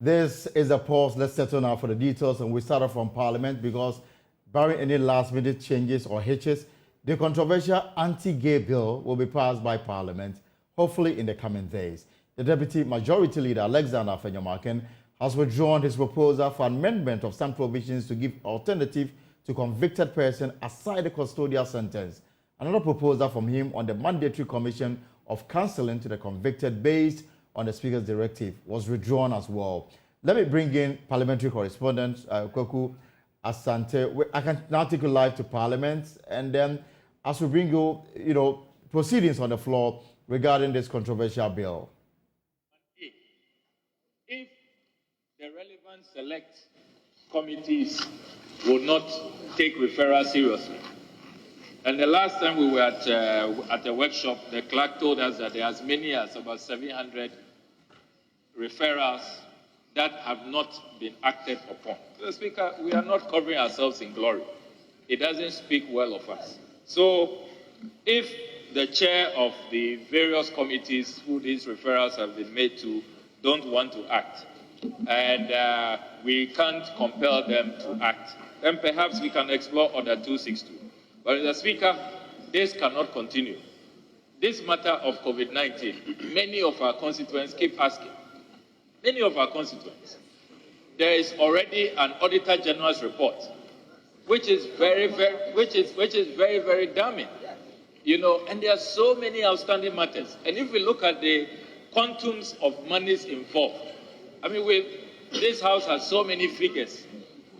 This is a pause. Let's settle now for the details, and we start off from Parliament because, barring any last-minute changes or hitches, the controversial anti-gay bill will be passed by Parliament, hopefully in the coming days. The Deputy Majority Leader, Afenyo-Markin, has withdrawn his proposal for amendment of some provisions to give alternative to convicted person aside the custodial sentence. Another proposal from him on the mandatory commission of counseling to the convicted based on the Speaker's directive was withdrawn as well. Let me bring in parliamentary correspondent Kwaku Asante. I can now take you live to Parliament, and then as we bring you, proceedings on the floor regarding this controversial bill. If the relevant select committees will not take referral seriously, and the last time we were at a workshop, the clerk told us that there are as many as about 700 referrals that have not been acted upon. Mr. Speaker, we are not covering ourselves in glory. It doesn't speak well of us. So if the chair of the various committees who these referrals have been made to don't want to act, and we can't compel them to act, then perhaps we can explore Order 262. But Mr. Speaker, this cannot continue. This matter of COVID-19, many of our constituents keep asking. Many of our constituents. There is already an Auditor General's report, which is very, very damning. And there are so many outstanding matters. And if we look at the quantums of monies involved, this House has so many figures,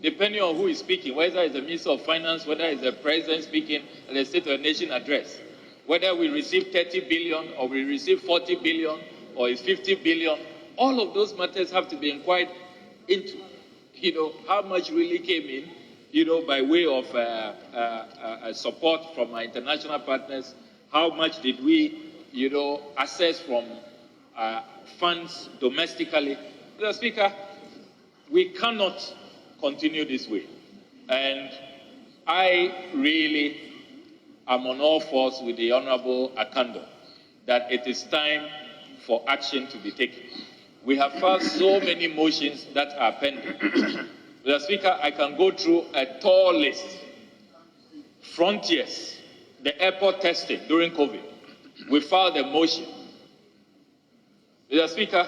depending on who is speaking, whether it's the Minister of Finance, whether it's the President speaking at the State of the Nation address, whether we receive 30 billion or we receive 40 billion or it's 50 billion, all of those matters have to be inquired into. How much really came in, by way of support from our international partners, how much did we, access from funds domestically. Mr. Speaker, we cannot continue this way. And I really am on all fours with the Honorable Akando that it is time for action to be taken. We have filed so many motions that are pending. Mr. Speaker, I can go through a tall list. Frontiers, the airport testing during COVID, we filed a motion. Mr. Speaker,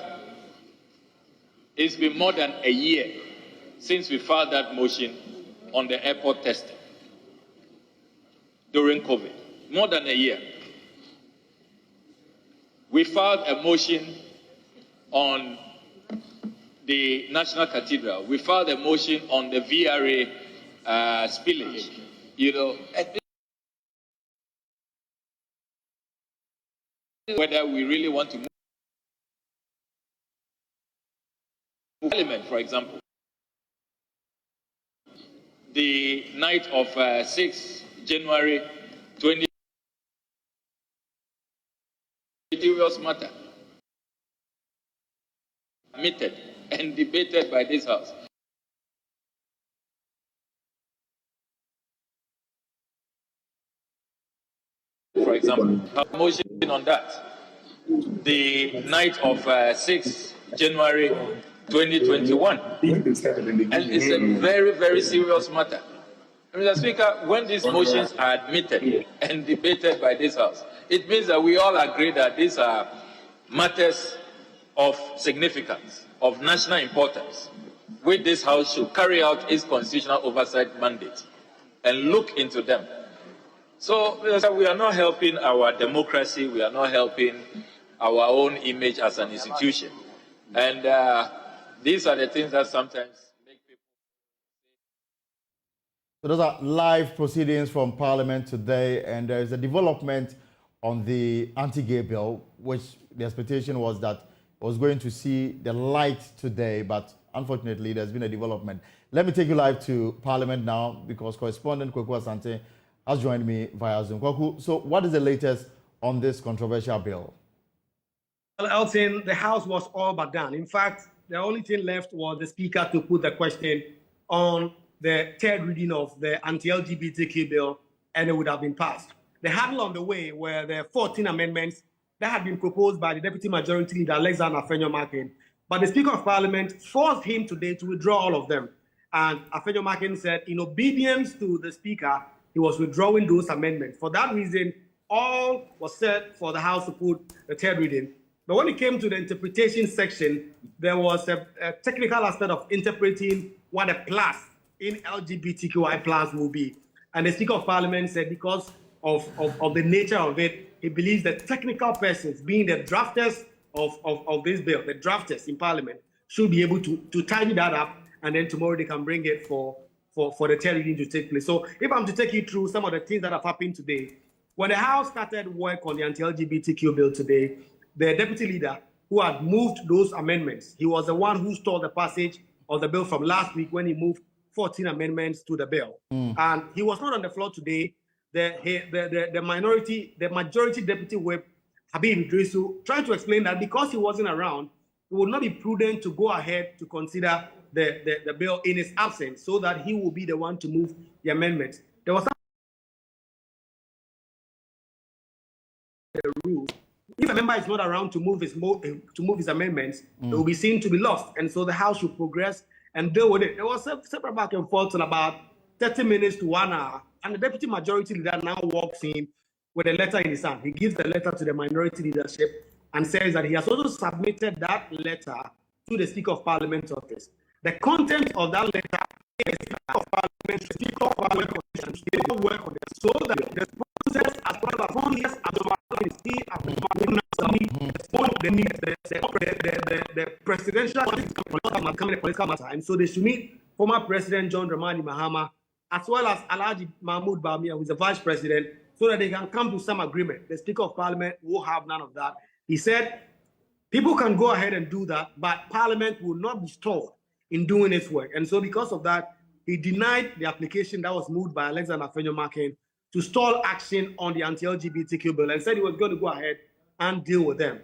it's been more than a year since we filed that motion on the airport testing during COVID. More than a year. We filed a motion on the National Cathedral. We filed a motion on the VRA spillage. Whether we really want to move Parliament, for example. The night of 6 January 2020, serious matter, admitted and debated by this House. For example, a motion on that. The night of 6 January 2021. And it's a very, very serious matter. Mr. Speaker, when these motions are admitted and debated by this House, it means that we all agree that these are matters of significance, of national importance, which this House should carry out its constitutional oversight mandate and look into them. So we are not helping our democracy, we are not helping our own image as an institution. And these are the things that sometimes make people... So those are live proceedings from Parliament today, and there is a development on the anti-gay bill, which the expectation was that it was going to see the light today, but unfortunately there's been a development. Let me take you live to Parliament now, because correspondent Kwaku Asante has joined me via Zoom. Kwaku, so what is the latest on this controversial bill? Well, Elton, the House was all but done. In fact, the only thing left was the Speaker to put the question on the third reading of the anti-LGBTQ bill, and it would have been passed. The hurdle on the way were the 14 amendments that had been proposed by the Deputy Majority Leader, Afenyo-Markin, But the Speaker of Parliament forced him today to withdraw all of them. And Afenyo-Markin said, in obedience to the Speaker, he was withdrawing those amendments. For that reason, all was set for the House to put the third reading. But when it came to the interpretation section, there was a technical aspect of interpreting what a plus in LGBTQI plus will be. And the Speaker of Parliament said because of the nature of it, he believes that technical persons, being the drafters of this bill, the drafters in Parliament, should be able to tidy that up, and then tomorrow they can bring it for the third reading to take place. So if I'm to take you through some of the things that have happened today, when the House started work on the anti-LGBTQ bill today, the deputy leader who had moved those amendments, he was the one who stalled the passage of the bill from last week when he moved 14 amendments to the bill. And he was not on the floor today. The majority deputy whip, Habib Idrisu, tried to explain that because he wasn't around, it would not be prudent to go ahead to consider the bill in his absence, so that he will be the one to move the amendments. There was some rules. If a member is not around to move his amendments, it will be seen to be lost, and so the House should progress and deal with it. There was several back and forth in about 30 minutes to 1 hour, and the deputy majority leader now walks in with a letter in his hand. He gives the letter to the minority leadership and says that he has also submitted that letter to the Speaker of Parliament's office. The content of that letter is the Speaker of Parliament will work on it, so that the process as well as long as the presidential political matter, and so they should meet former President John Dramani Mahama as well as Alhaji Mahmoud Bawumia, who is the vice president, so that they can come to some agreement. The Speaker of Parliament will have none of that. He said people can go ahead and do that, but Parliament will not be stalled in doing its work. And so because of that, he denied the application that was moved by Alexander Afenyo-Markin to stall action on the anti-LGBTQ bill, and said he was going to go ahead and deal with them.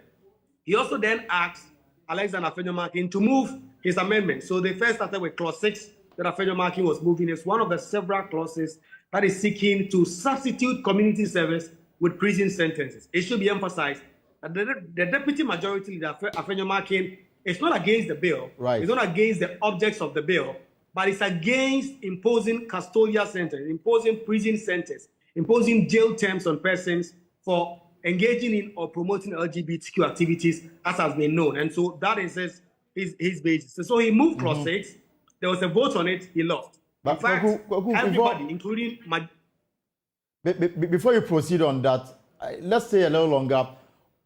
He also then asked Alexander Afenyo-Markin to move his amendment. So they first started with clause 6 that Afenyo-Markin was moving. It's one of the several clauses that is seeking to substitute community service with prison sentences. It should be emphasized that the deputy majority leader, Afenyo-Markin, is not against the bill. Right. It's not against the objects of the bill, but it's against imposing custodial sentence, imposing prison sentence, imposing jail terms on persons for engaging in or promoting LGBTQ activities, as has been known. And so that is his basis. So he moved clause 6. There was a vote on it. He lost. But in fact, everybody, including my... Before you proceed on that, let's stay a little longer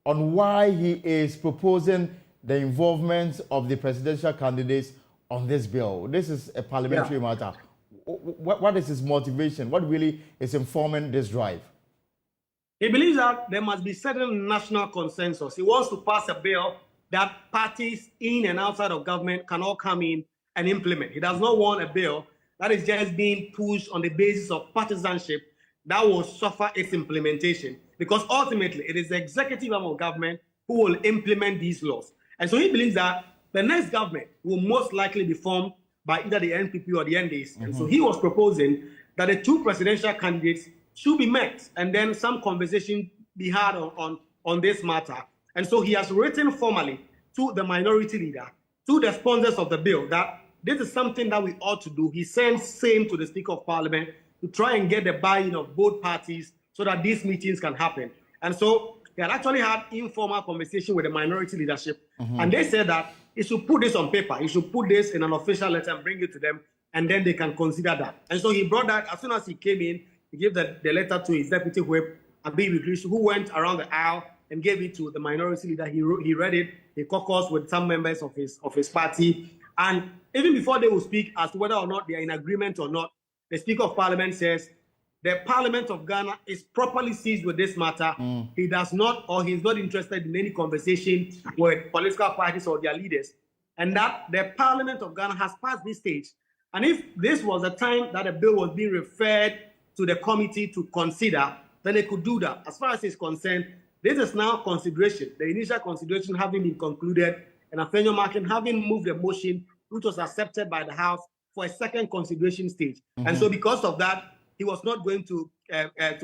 on why he is proposing the involvement of the presidential candidates on this bill. This is a parliamentary matter. What is his motivation? What really is informing this drive? He believes that there must be certain national consensus. He wants to pass a bill that parties in and outside of government can all come in and implement. He does not want a bill that is just being pushed on the basis of partisanship that will suffer its implementation, because ultimately it is the executive arm of government who will implement these laws. And so he believes that the next government will most likely be formed by either the NPP or the NDs. And so he was proposing that the two presidential candidates should be met and then some conversation be had on this matter. And so he has written formally to the minority leader, to the sponsors of the bill, that this is something that we ought to do. He sends same to the Speaker of Parliament to try and get the buy-in of both parties so that these meetings can happen. And so he had actually had informal conversation with the minority leadership, and they said that he should put this on paper. He should put this in an official letter and bring it to them, and then they can consider that. And so he brought that. As soon as he came in, he gave the letter to his deputy whip, Habib Idrisu, who went around the aisle and gave it to the minority leader. He read it. He caucused with some members of his party. And even before they will speak as to whether or not they are in agreement or not, the Speaker of Parliament says the Parliament of Ghana is properly seized with this matter. He does not, or he's not interested in any conversation with political parties or their leaders, and that the Parliament of Ghana has passed this stage. And if this was a time that a bill was being referred to the committee to consider, then they could do that. As far as is concerned, this is now consideration, the initial consideration having been concluded, and Afenyo-Markin having moved a motion which was accepted by the House for a second consideration stage. And so because of that, he was not going to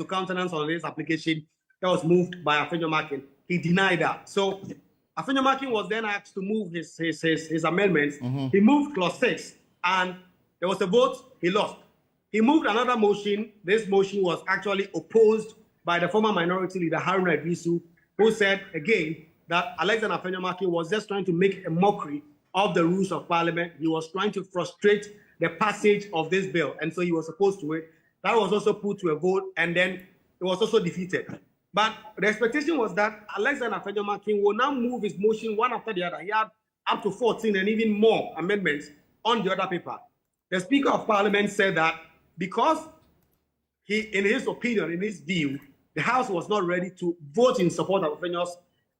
countenance on this application that was moved by Afenyo-Markin. He denied that. So Afenyo-Markin was then asked to move his amendments. He moved clause 6, and there was a vote, he lost. He moved another motion. This motion was actually opposed by the former minority leader, Haruna Idrisu, who said, again, that Alexander Afenyo-Markin was just trying to make a mockery of the rules of parliament. He was trying to frustrate the passage of this bill, and so he was opposed to it. That was also put to a vote, and then it was also defeated. But the expectation was that Alexander Afenyo-Markin will now move his motion one after the other. He had up to 14 and even more amendments on the other paper. The Speaker of Parliament said that because he, in his opinion, in his view, the House was not ready to vote in support of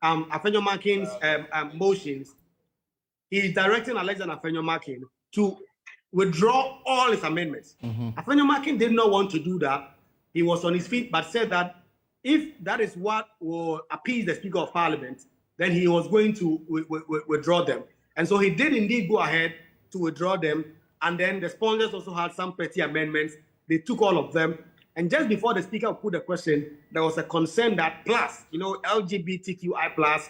Afenyo-Markin's motions, he is directing Alexander Afenyo-Markin to withdraw all his amendments. Afenyo-Markin did not want to do that. He was on his feet, but said that if that is what will appease the Speaker of Parliament, then he was going to withdraw them. And so he did indeed go ahead to withdraw them. And then the sponsors also had some petty amendments. They took all of them. And just before the Speaker put the question, there was a concern that plus, LGBTQI plus,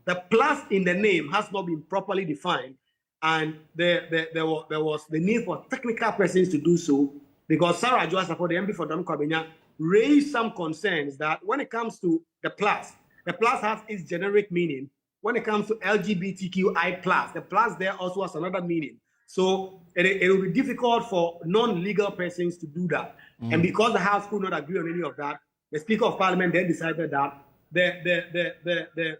the plus in the name has not been properly defined. And there was the need for technical persons to do so, because Sarah Joa-Sapor, the MP for Dam Kwabena, raised some concerns that when it comes to the plus has its generic meaning. When it comes to LGBTQI plus, the plus there also has another meaning. So it will be difficult for non-legal persons to do that. And because the House could not agree on any of that, the Speaker of Parliament then decided that the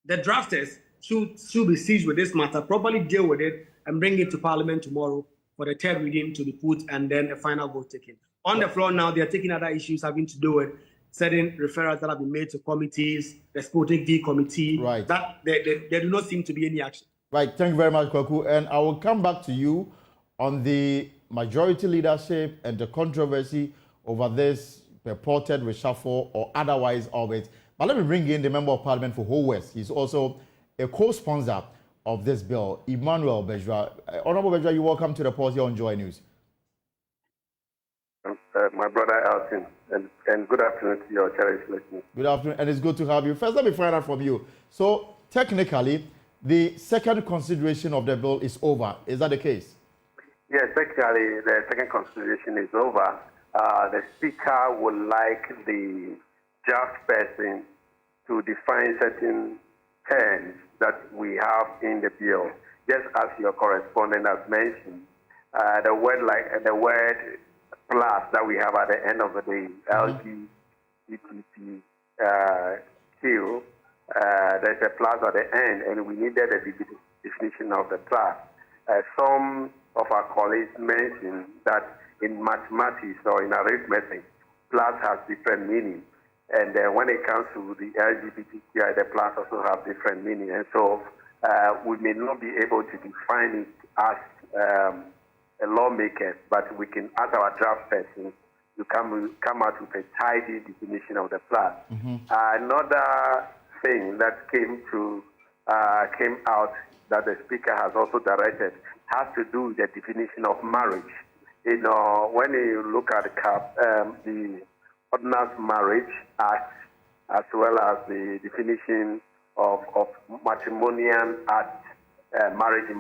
drafters should be seized with this matter, properly deal with it, and bring it to Parliament tomorrow for the third reading to be put and then a final vote taken. On the floor now, they are taking other issues having to do with certain referrals that have been made to committees, the Sputnik V committee. Right. That there do not seem to be any action. Right. Thank you very much, Kwaku. And I will come back to you on the majority leadership and the controversy over this purported reshuffle or otherwise of it. But let me bring in the Member of Parliament for Ho West. He's also a co-sponsor of this bill, Emmanuel Bejra. Honorable Bejra, you're welcome to the pause here on Joy News. My brother Alton, and good afternoon to your cherished listeners. Good afternoon, and it's good to have you. First, let me find out from you. So, technically, the second consideration of the bill is over. Is that the case? Yes, technically, the second consideration is over. The Speaker would like the draft person to define certain terms that we have in the bill, just as your correspondent has mentioned. The word plus that we have at the end of the day, LGBTQ, there's a plus at the end, and we needed a definition of the plus. Some of our colleagues mentioned that in mathematics or in arithmetic, plus has different meaning. And when it comes to the LGBTQI, the plus also have different meaning. And so we may not be able to define it as lawmakers, but we can, as our draft person, to come out with a tidy definition of the plus. Another thing that came out that the Speaker has also directed has to do with the definition of marriage. When you look at the Ordinance Marriage Act, as well as the definition of matrimonial act, marriage and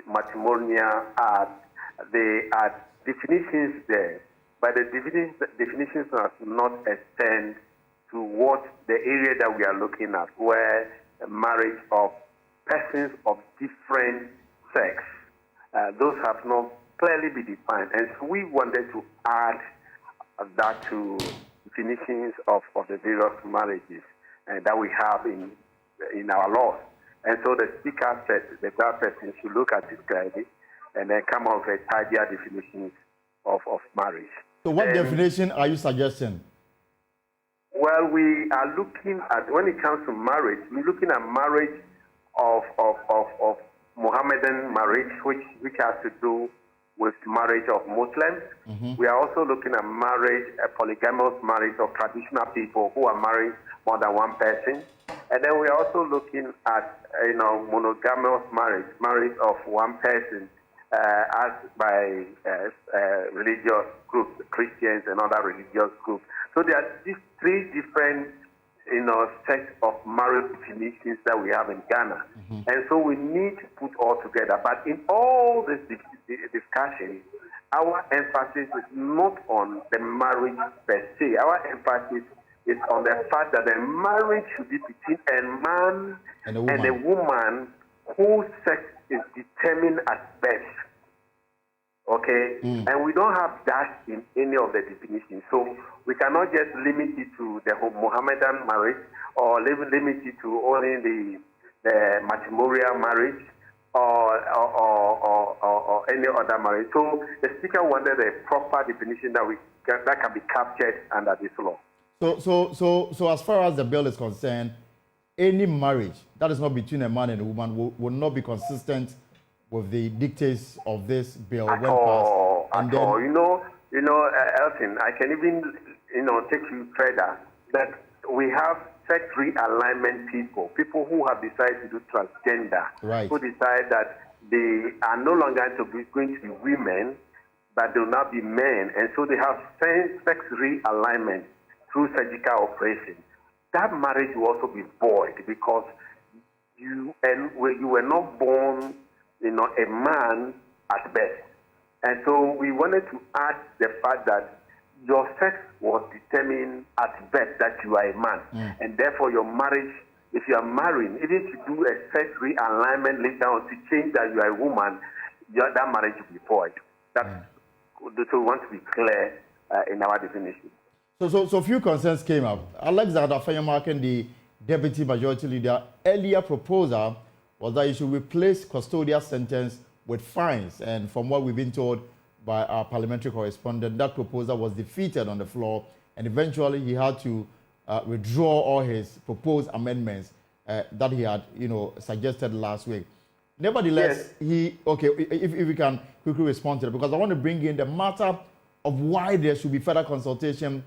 matrimonial act, there are definitions there, but the definitions are not extend to what the area that we are looking at, where marriage of persons of different sex, those have not clearly been defined. And so we wanted to add that to definitions of the various marriages that we have in our laws. And so the Speaker said that that person should look at this clearly and then come up with a tidier definition of marriage. So what definition are you suggesting? Well, we are looking at, when it comes to marriage, we're looking at marriage of Mohammedan marriage, which has to do with marriage of Muslims. We are also looking at marriage, a polygamous marriage of traditional people who are married more than one person. And then we are also looking at, monogamous marriage of one person, as by religious groups, Christians and other religious groups. So there are these three different set of marriage definitions that we have in Ghana. And so we need to put all together. But in all this discussion, our emphasis is not on the marriage per se. Our emphasis is on the fact that the marriage should be between a man and a woman whose sex is determined at birth. Okay? And we don't have that in any of the definitions. So we cannot just limit it to the Mohammedan marriage or limit it to only the matrimonial marriage or any other marriage. So the speaker wanted a proper definition that can be captured under this law. So as far as the bill is concerned, any marriage that is not between a man and a woman will not be consistent with the dictates of this bill when passed. Elton, I can even take you further that we have sex realignment people who have decided to do transgender, who decide that they are no longer going to be women, but they will not be men, and so they have sex realignment through surgical operation. That marriage will also be void because you were not born, a man at birth. And so we wanted to add the fact that your sex was determined at birth that you are a man. And therefore your marriage, if you are marrying, even if you do a sex realignment later on to change that you are a woman, that marriage will be void. So we want to be clear in our definition. So a few concerns came up. Alexander Afenyo-Markin, the Deputy Majority Leader, earlier proposal was that you should replace custodial sentence with fines. And from what we've been told by our parliamentary correspondent, that proposal was defeated on the floor, and eventually he had to withdraw all his proposed amendments that he had, suggested last week. Nevertheless, if we can quickly respond to it, because I want to bring in the matter of why there should be further consultations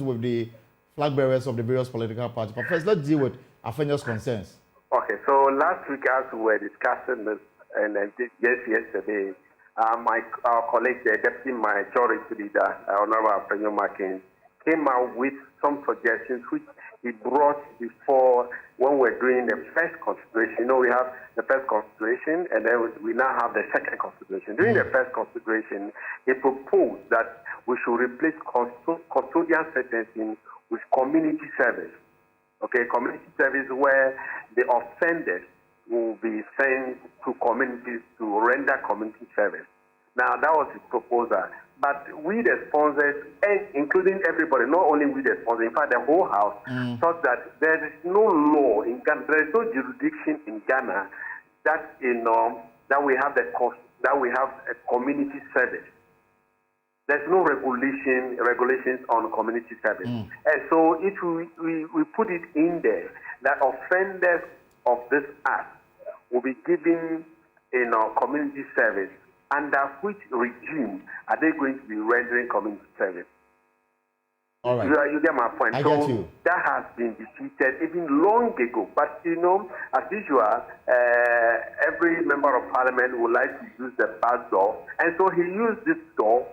with the flag bearers of the various political parties. But first, let's deal with Afenyo's concerns. Okay, so last week as we were discussing this, and yesterday, our colleague, the Deputy Majority Leader, Honorable Afenyo-Markin, came out with some suggestions which he brought before when we're doing the first consideration. We have the first consideration, and then we now have the second consideration. During the first consideration, he proposed that we should replace custodial sentencing with community service. Okay, community service where the offenders will be sent to communities to render community service. Now, that was his proposal. But we, the sponsors, and including everybody, not only we, the sponsors, in fact, the whole House, thought that there is no law in Ghana, there is no jurisdiction in Ghana that, that we have a community service. There's no regulations on community service. And so if we put it in there that offenders of this act will be given community service, under which regime are they going to be rendering community service? All right. You get my point. I get you. That has been defeated even long ago. But, as usual, every member of parliament would like to use the back door. And so he used this door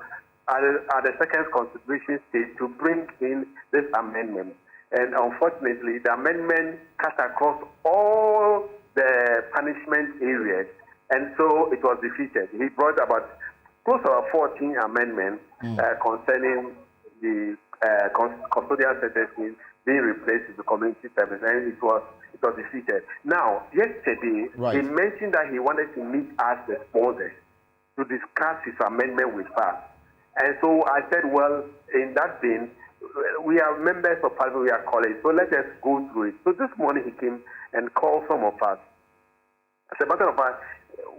at the second consideration stage to bring in this amendment. And unfortunately, the amendment cut across all the punishment areas, and so it was defeated. He brought about close to 14 amendments concerning the custodial sentencing being replaced with the community service, and it was defeated. Now, yesterday, he mentioned that he wanted to meet us, the sponsors, to discuss his amendment with us. And so I said, well, in that vein, we are members of parliament, we are colleagues, so let us go through it. So this morning he came and called some of us. As a matter of fact,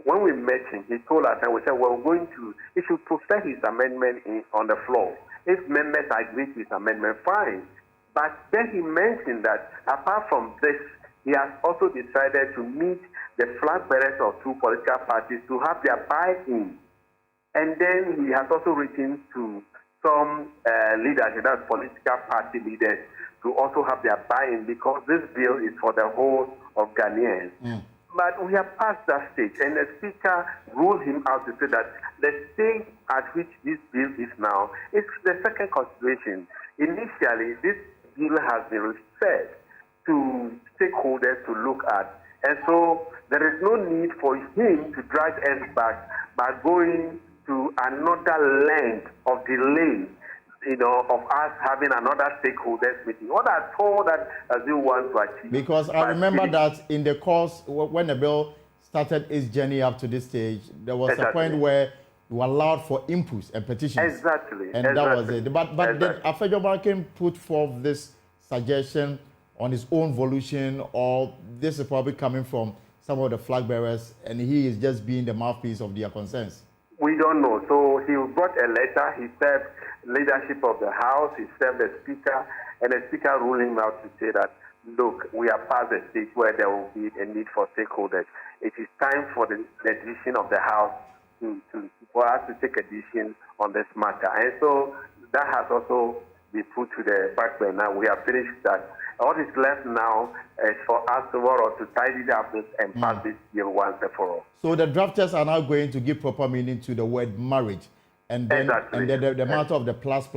when we met him, he told us, and we said, well, he should present his amendment on the floor. If members agree to his amendment, fine. But then he mentioned that apart from this, he has also decided to meet the flag bearers of two political parties to have their buy-in. And then he has also written to some leaders, that's political party leaders, to also have their buy-in, because this bill is for the whole of Ghanaians. But we have passed that stage, and the speaker ruled him out to say that the stage at which this bill is now is the second consideration. Initially, this bill has been referred to stakeholders to look at. And so there is no need for him to drag us back by going to another length of delay, of us having another stakeholders meeting. What at all that does he want to achieve? Because I remember that in the course, when the bill started its journey up to this stage, there was a point where you allowed for inputs and petitions. Exactly. And that was it. But did Afenyo-Markin put forth this suggestion on his own volition, or this is probably coming from some of the flag bearers and he is just being the mouthpiece of their concerns? We don't know. So he brought a letter. He served leadership of the House. He served the Speaker, and the Speaker ruled him out to say that, look, we are past the stage where there will be a need for stakeholders. It is time for the decision of the House for us to take a decision on this matter. And so that has also been put to the back burner. We have finished that. What is left now is for us tomorrow to tidy it up and pass this bill once and for all. So the drafters are now going to give proper meaning to the word marriage, and then the matter of the plus.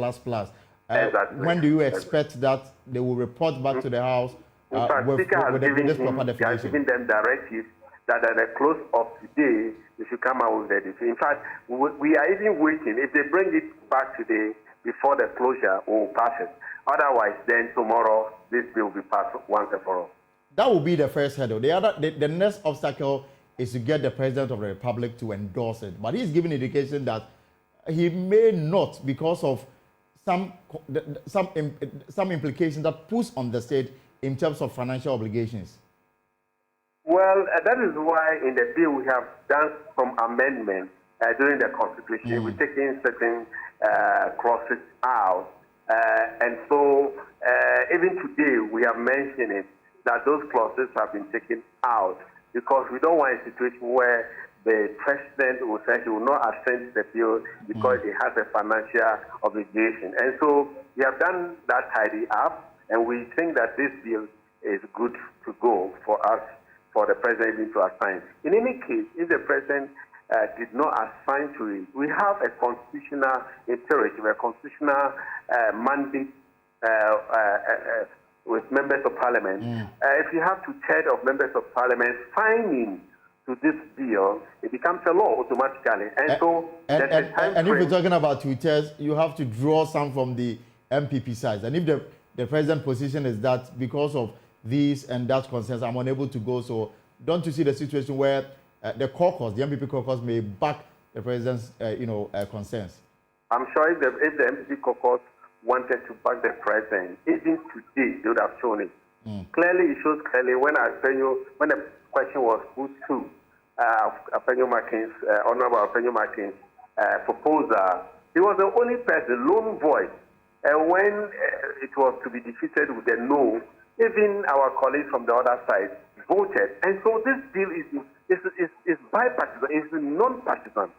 When do you expect that they will report back to the House with this proper definition? He has given them directives that at the close of today, they should come out with their decision. In fact, we are even waiting. If they bring it back today, before the closure, we'll pass it. Otherwise, then tomorrow, this bill will be passed once and for all. That will be the first hurdle. The next obstacle is to get the President of the Republic to endorse it. But he's giving indication that he may not, because of some implications that puts on the state in terms of financial obligations. Well, that is why in the bill we have done some amendments during the Constitution. We're taking certain clauses out. And so even today we have mentioned it, that those clauses have been taken out because we don't want a situation where the President will say he will not assent the bill because he has a financial obligation. And so we have done that tidy up, and we think that this bill is good to go for us, for the President to assign. In any case, if the President did not assign to it, we have a constitutional imperative, a constitutional mandate with members of Parliament. If you have 2/3 of members of Parliament signing to this bill, it becomes a law automatically. And so, if you're talking about 2/3, you have to draw some from the MPP side. And if the President's position is that because of these and that concerns, I'm unable to go. So don't you see the situation where the caucus, the MPP caucus, may back the President's concerns? I'm sure if the MPP caucus wanted to back the President, even today they would have shown it. Clearly, it shows clearly when the question was put to Afenyo-Markin's, Honorable Afenyo-Markin's proposal, he was the only person, lone voice. And when it was to be defeated with a no, even our colleagues from the other side voted. And so this bill is bipartisan, it's non-partisan.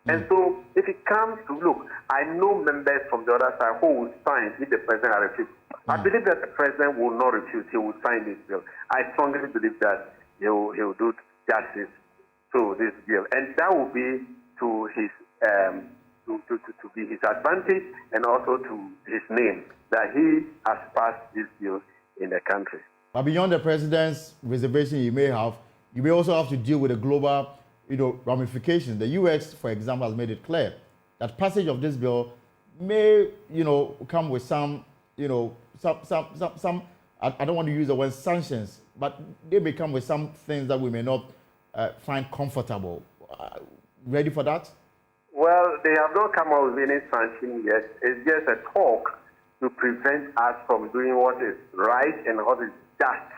And so if it comes to, look, I know members from the other side who will sign if the President refused. I believe that the President will not refuse, he will sign this bill. I strongly believe that he will do justice to this bill. And that will be to his to be his advantage and also to his name, that he has passed this bill in the country. But beyond the President's reservation you may also have to deal with the global ramifications. The US, for example, has made it clear that passage of this bill may, come with some, some, I don't want to use the word sanctions, but they may come with some things that we may not find comfortable. Ready for that? Well, they have not come up with any sanction yet. It's just a talk to prevent us from doing what is right and what is just,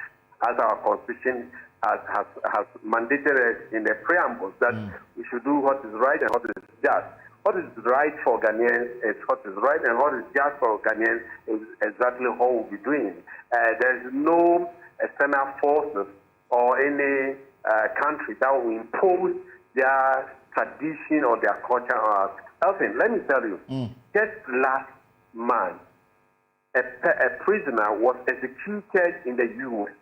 as our Constitution has mandated us in the preamble, that we should do what is right and what is just. What is right for Ghanaians is what is right, and what is just for Ghanaians is exactly what we'll be doing. There is no external forces or any country that will impose their tradition or their culture on us. Elton, let me tell you, just last month, a prisoner was executed in the U.S.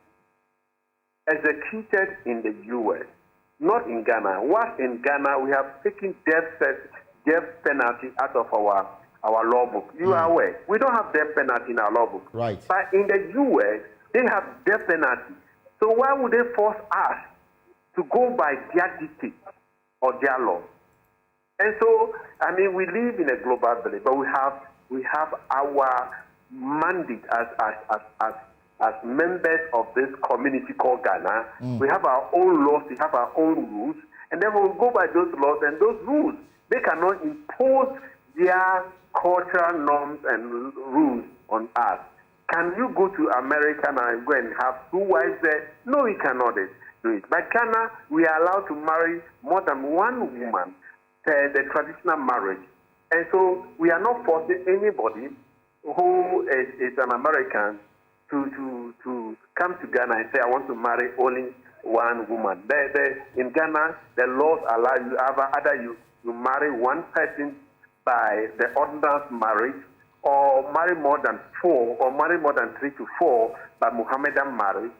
Executed in the U.S., not in Ghana. Whilst in Ghana, we have taken death penalty out of our our law book. You are aware. We don't have death penalty in our law book. Right. But in the U.S., they have death penalty. So why would they force us to go by their dictate or their law? And so, I mean, we live in a global village, but we have our mandate as members of this community called Ghana. We have our own laws, we have our own rules, and then we'll go by those laws and those rules. They cannot impose their cultural norms and rules on us. Can you go to America and go and have 2 wives there? No, we cannot do it. But Ghana, we are allowed to marry more than 1 woman, the traditional marriage. And so we are not forcing anybody who is an American to come to Ghana and say, I want to marry only 1 woman. In Ghana, the laws allow you either you marry 1 person by the ordinance marriage, or marry more than 4, or marry more than 3 to 4 by Muhammadan marriage,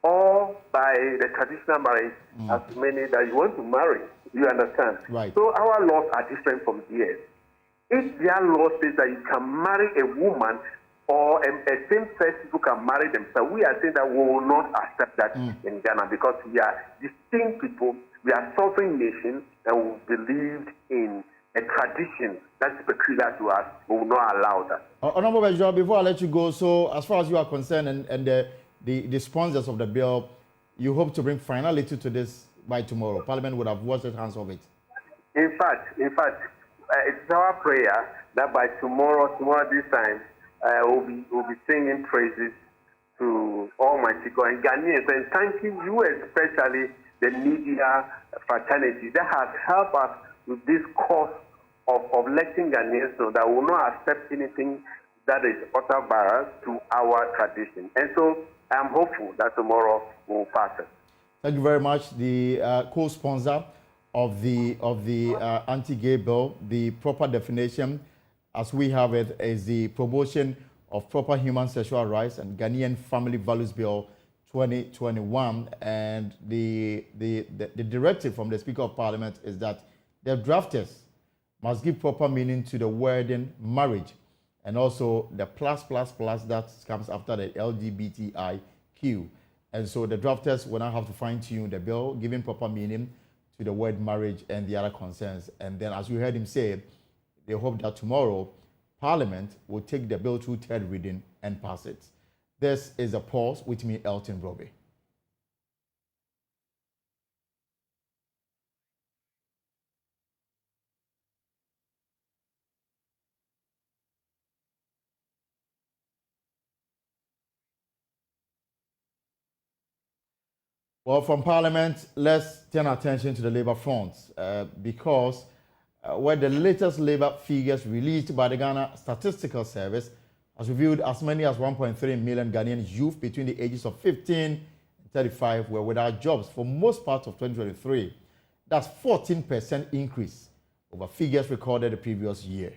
or by the traditional marriage, as many that you want to marry. You understand? Right. So our laws are different from theirs. If their law says that you can marry a woman or a same-sex people can marry themselves, we are saying that we will not accept that in Ghana, because we are distinct people, we are sovereign nation, and we believed in a tradition that's peculiar to us. We will not allow that. Honorable Benjamin, before I let you go, so as far as you are concerned and the sponsors of the bill, you hope to bring finality to this by tomorrow. Parliament would have washed its hands of it. In fact, it's our prayer that by tomorrow this time, we'll be singing praises to Almighty God and Ghanaians, and thanking you, especially the media fraternity that has helped us with this cause of letting Ghanaians know that we will not accept anything that is utter bias to our tradition. And so I'm hopeful that tomorrow will pass it. Thank you very much. The co-sponsor of the anti-gay bill, the proper definition, as we have it, is the Promotion of Proper Human Sexual Rights and Ghanaian Family Values Bill 2021. And the directive from the Speaker of Parliament is that the drafters must give proper meaning to the wording marriage, and also the plus that comes after the LGBTIQ. And so the drafters will now have to fine-tune the bill, giving proper meaning to the word marriage and the other concerns. And then, as you heard him say, they hope that tomorrow Parliament will take the bill through 3rd reading and pass it. This is a pause with me, Elton Robbie. Well, from Parliament, let's turn attention to the Labour front because where the latest Labour figures released by the Ghana Statistical Service has revealed as many as 1.3 million Ghanaian youth between the ages of 15 and 35 were without jobs for most parts of 2023. That's 14% increase over figures recorded the previous year.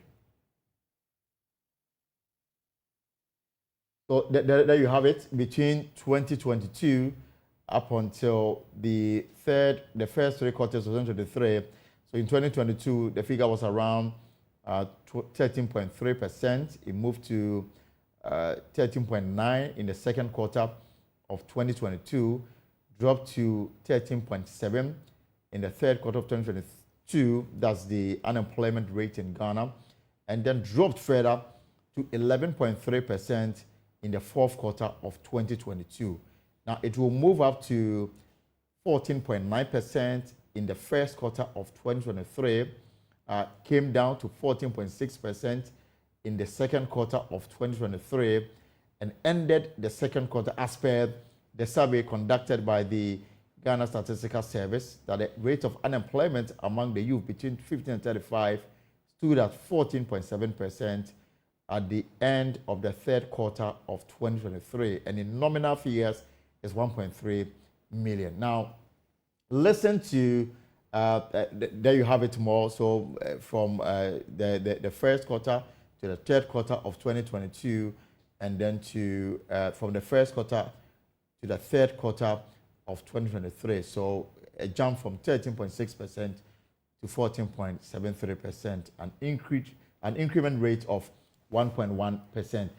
So there you have it. Between 2022 up until the first 3 quarters of 2023. So in 2022, the figure was around 13.3%. It moved to 13.9 in the 2nd quarter of 2022, dropped to 13.7 in the 3rd quarter of 2022. That's the unemployment rate in Ghana, and then dropped further to 11.3% in the 4th quarter of 2022. Now, it will move up to 14.9% in the 1st quarter of 2023, came down to 14.6% in the 2nd quarter of 2023, and ended the 2nd quarter as per the survey conducted by the Ghana Statistical Service, that the rate of unemployment among the youth between 15 and 35 stood at 14.7% at the end of the 3rd quarter of 2023, and in nominal figures is 1.3 million. Now, listen to, there you have it more. So from the 1st quarter to the 3rd quarter of 2022, and then to from the 1st quarter to the 3rd quarter of 2023. So a jump from 13.6% to 14.73%, an increase an increment rate of 1.1%.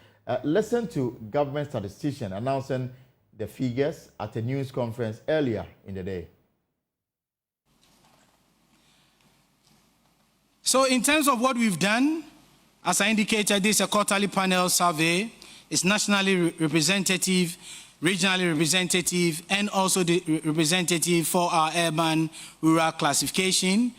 Listen to government statistician announcing the figures at a news conference earlier in the day. So in terms of what we've done, as I indicated, this is a quarterly panel survey. It's nationally representative, regionally representative, and also the representative for our urban rural classification.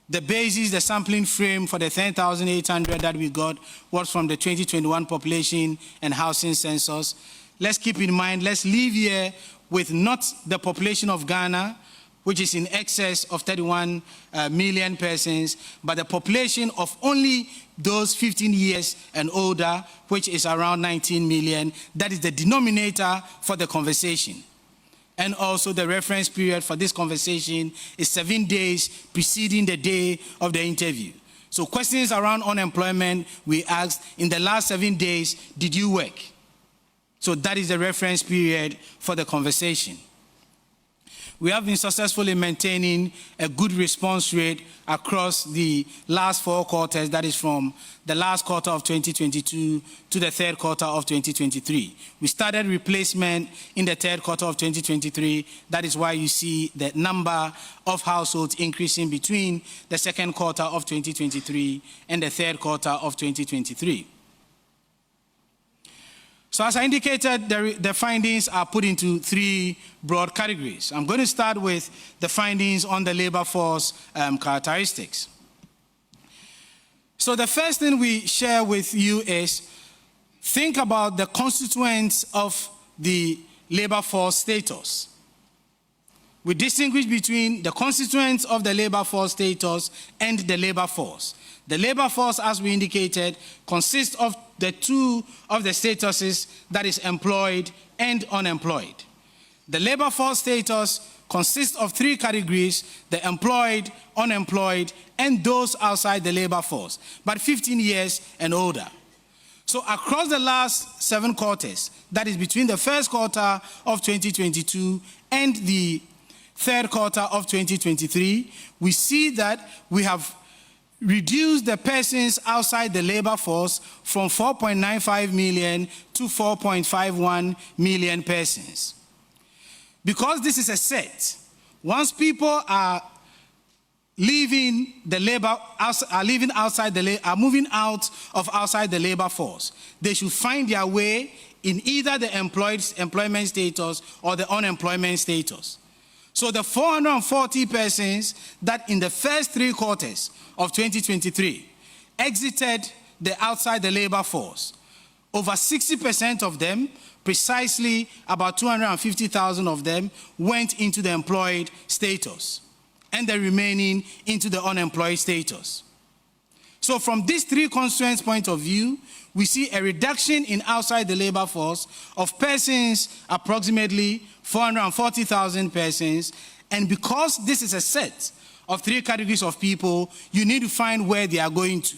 The basis, the sampling frame for the 10,800 that we got was from the 2021 population and housing census. Let's keep in mind, let's leave here with not the population of Ghana, which is in excess of 31 million persons, but the population of only those 15 years and older, which is around 19 million. That is the denominator for the conversation. And also the reference period for this conversation is 7 days preceding the day of the interview. So questions around unemployment, we asked, in the last 7 days, did you work? So that is the reference period for the conversation. We have been successful in maintaining a good response rate across the last 4 quarters, that is from the last quarter of 2022 to the third quarter of 2023. We started replacement in the third quarter of 2023. That is why you see the number of households increasing between the second quarter of 2023 and the third quarter of 2023. So as I indicated, the findings are put into 3 broad categories. I'm going to start with the findings on the labor force characteristics. So the first thing we share with you is, think about the constituents of the labor force status. We distinguish between the constituents of the labor force status and the labor force. The labor force, as we indicated, consists of the 2 of the statuses, that is employed and unemployed. The labor force status consists of 3 categories: the employed, unemployed, and those outside the labor force, but 15 years and older. So across the last 7 quarters, that is between the first quarter of 2022 and the third quarter of 2023, we see that we have reduced the persons outside the labor force from 4.95 million to 4.51 million persons. Because this is a set, once people are leaving the labor, are moving out of outside the labor force, they should find their way in either the employment status or the unemployment status. So the 440 persons that in the first 3 quarters of 2023 exited the outside the labor force, over 60% of them, precisely about 250,000 of them, went into the employed status, and the remaining into the unemployed status. So from these 3 constituents point of view, we see a reduction in outside the labor force of persons, approximately 440,000 persons, and because this is a set of 3 categories of people, you need to find where they are going to.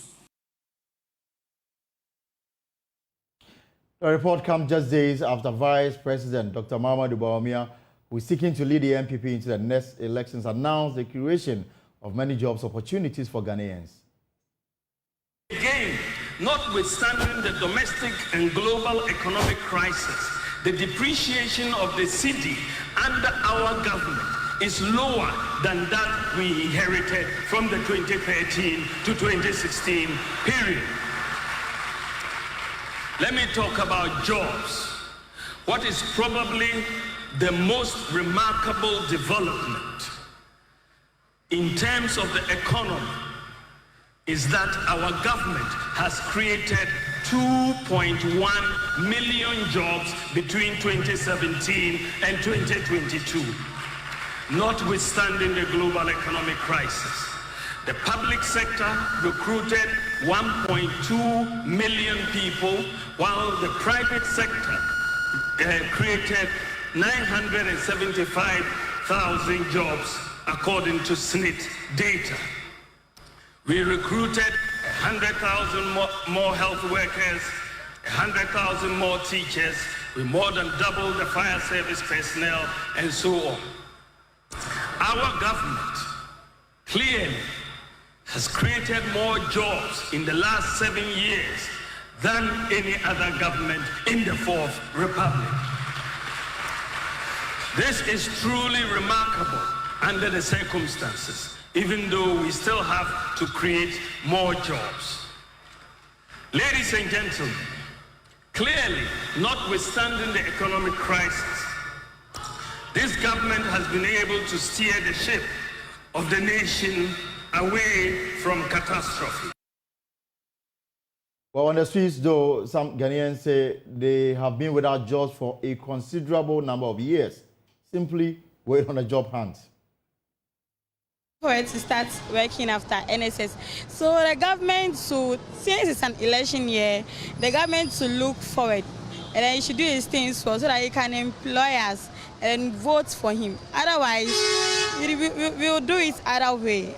The report comes just days after Vice President Dr. Mahamudu Bawumia, who is seeking to lead the NPP into the next elections, announced the creation of many jobs opportunities for Ghanaians. Again, notwithstanding the domestic and global economic crisis, the depreciation of the cedi under our government is lower than that we inherited from the 2013 to 2016 period. Let me talk about jobs. What is probably the most remarkable development in terms of the economy is that our government has created 2.1 million jobs between 2017 and 2022, notwithstanding the global economic crisis. The public sector recruited 1.2 million people, while the private sector created 975,000 jobs, according to SNIT data. We recruited 100,000 more health workers, 100,000 more teachers, we more than doubled the fire service personnel, and so on. Our government clearly has created more jobs in the last 7 years than any other government in the Fourth Republic. This is truly remarkable under the circumstances, even though we still have to create more jobs. Ladies and gentlemen, clearly, notwithstanding the economic crisis, this government has been able to steer the ship of the nation away from catastrophe. Well, on the streets, though, some Ghanaians say they have been without jobs for a considerable number of years, simply wait on a job hunt. For it to start working after NSS. So the government should, since it's an election year, the government should look forward and then he should do his things so that he can employ us and vote for him. Otherwise, we will do it other way.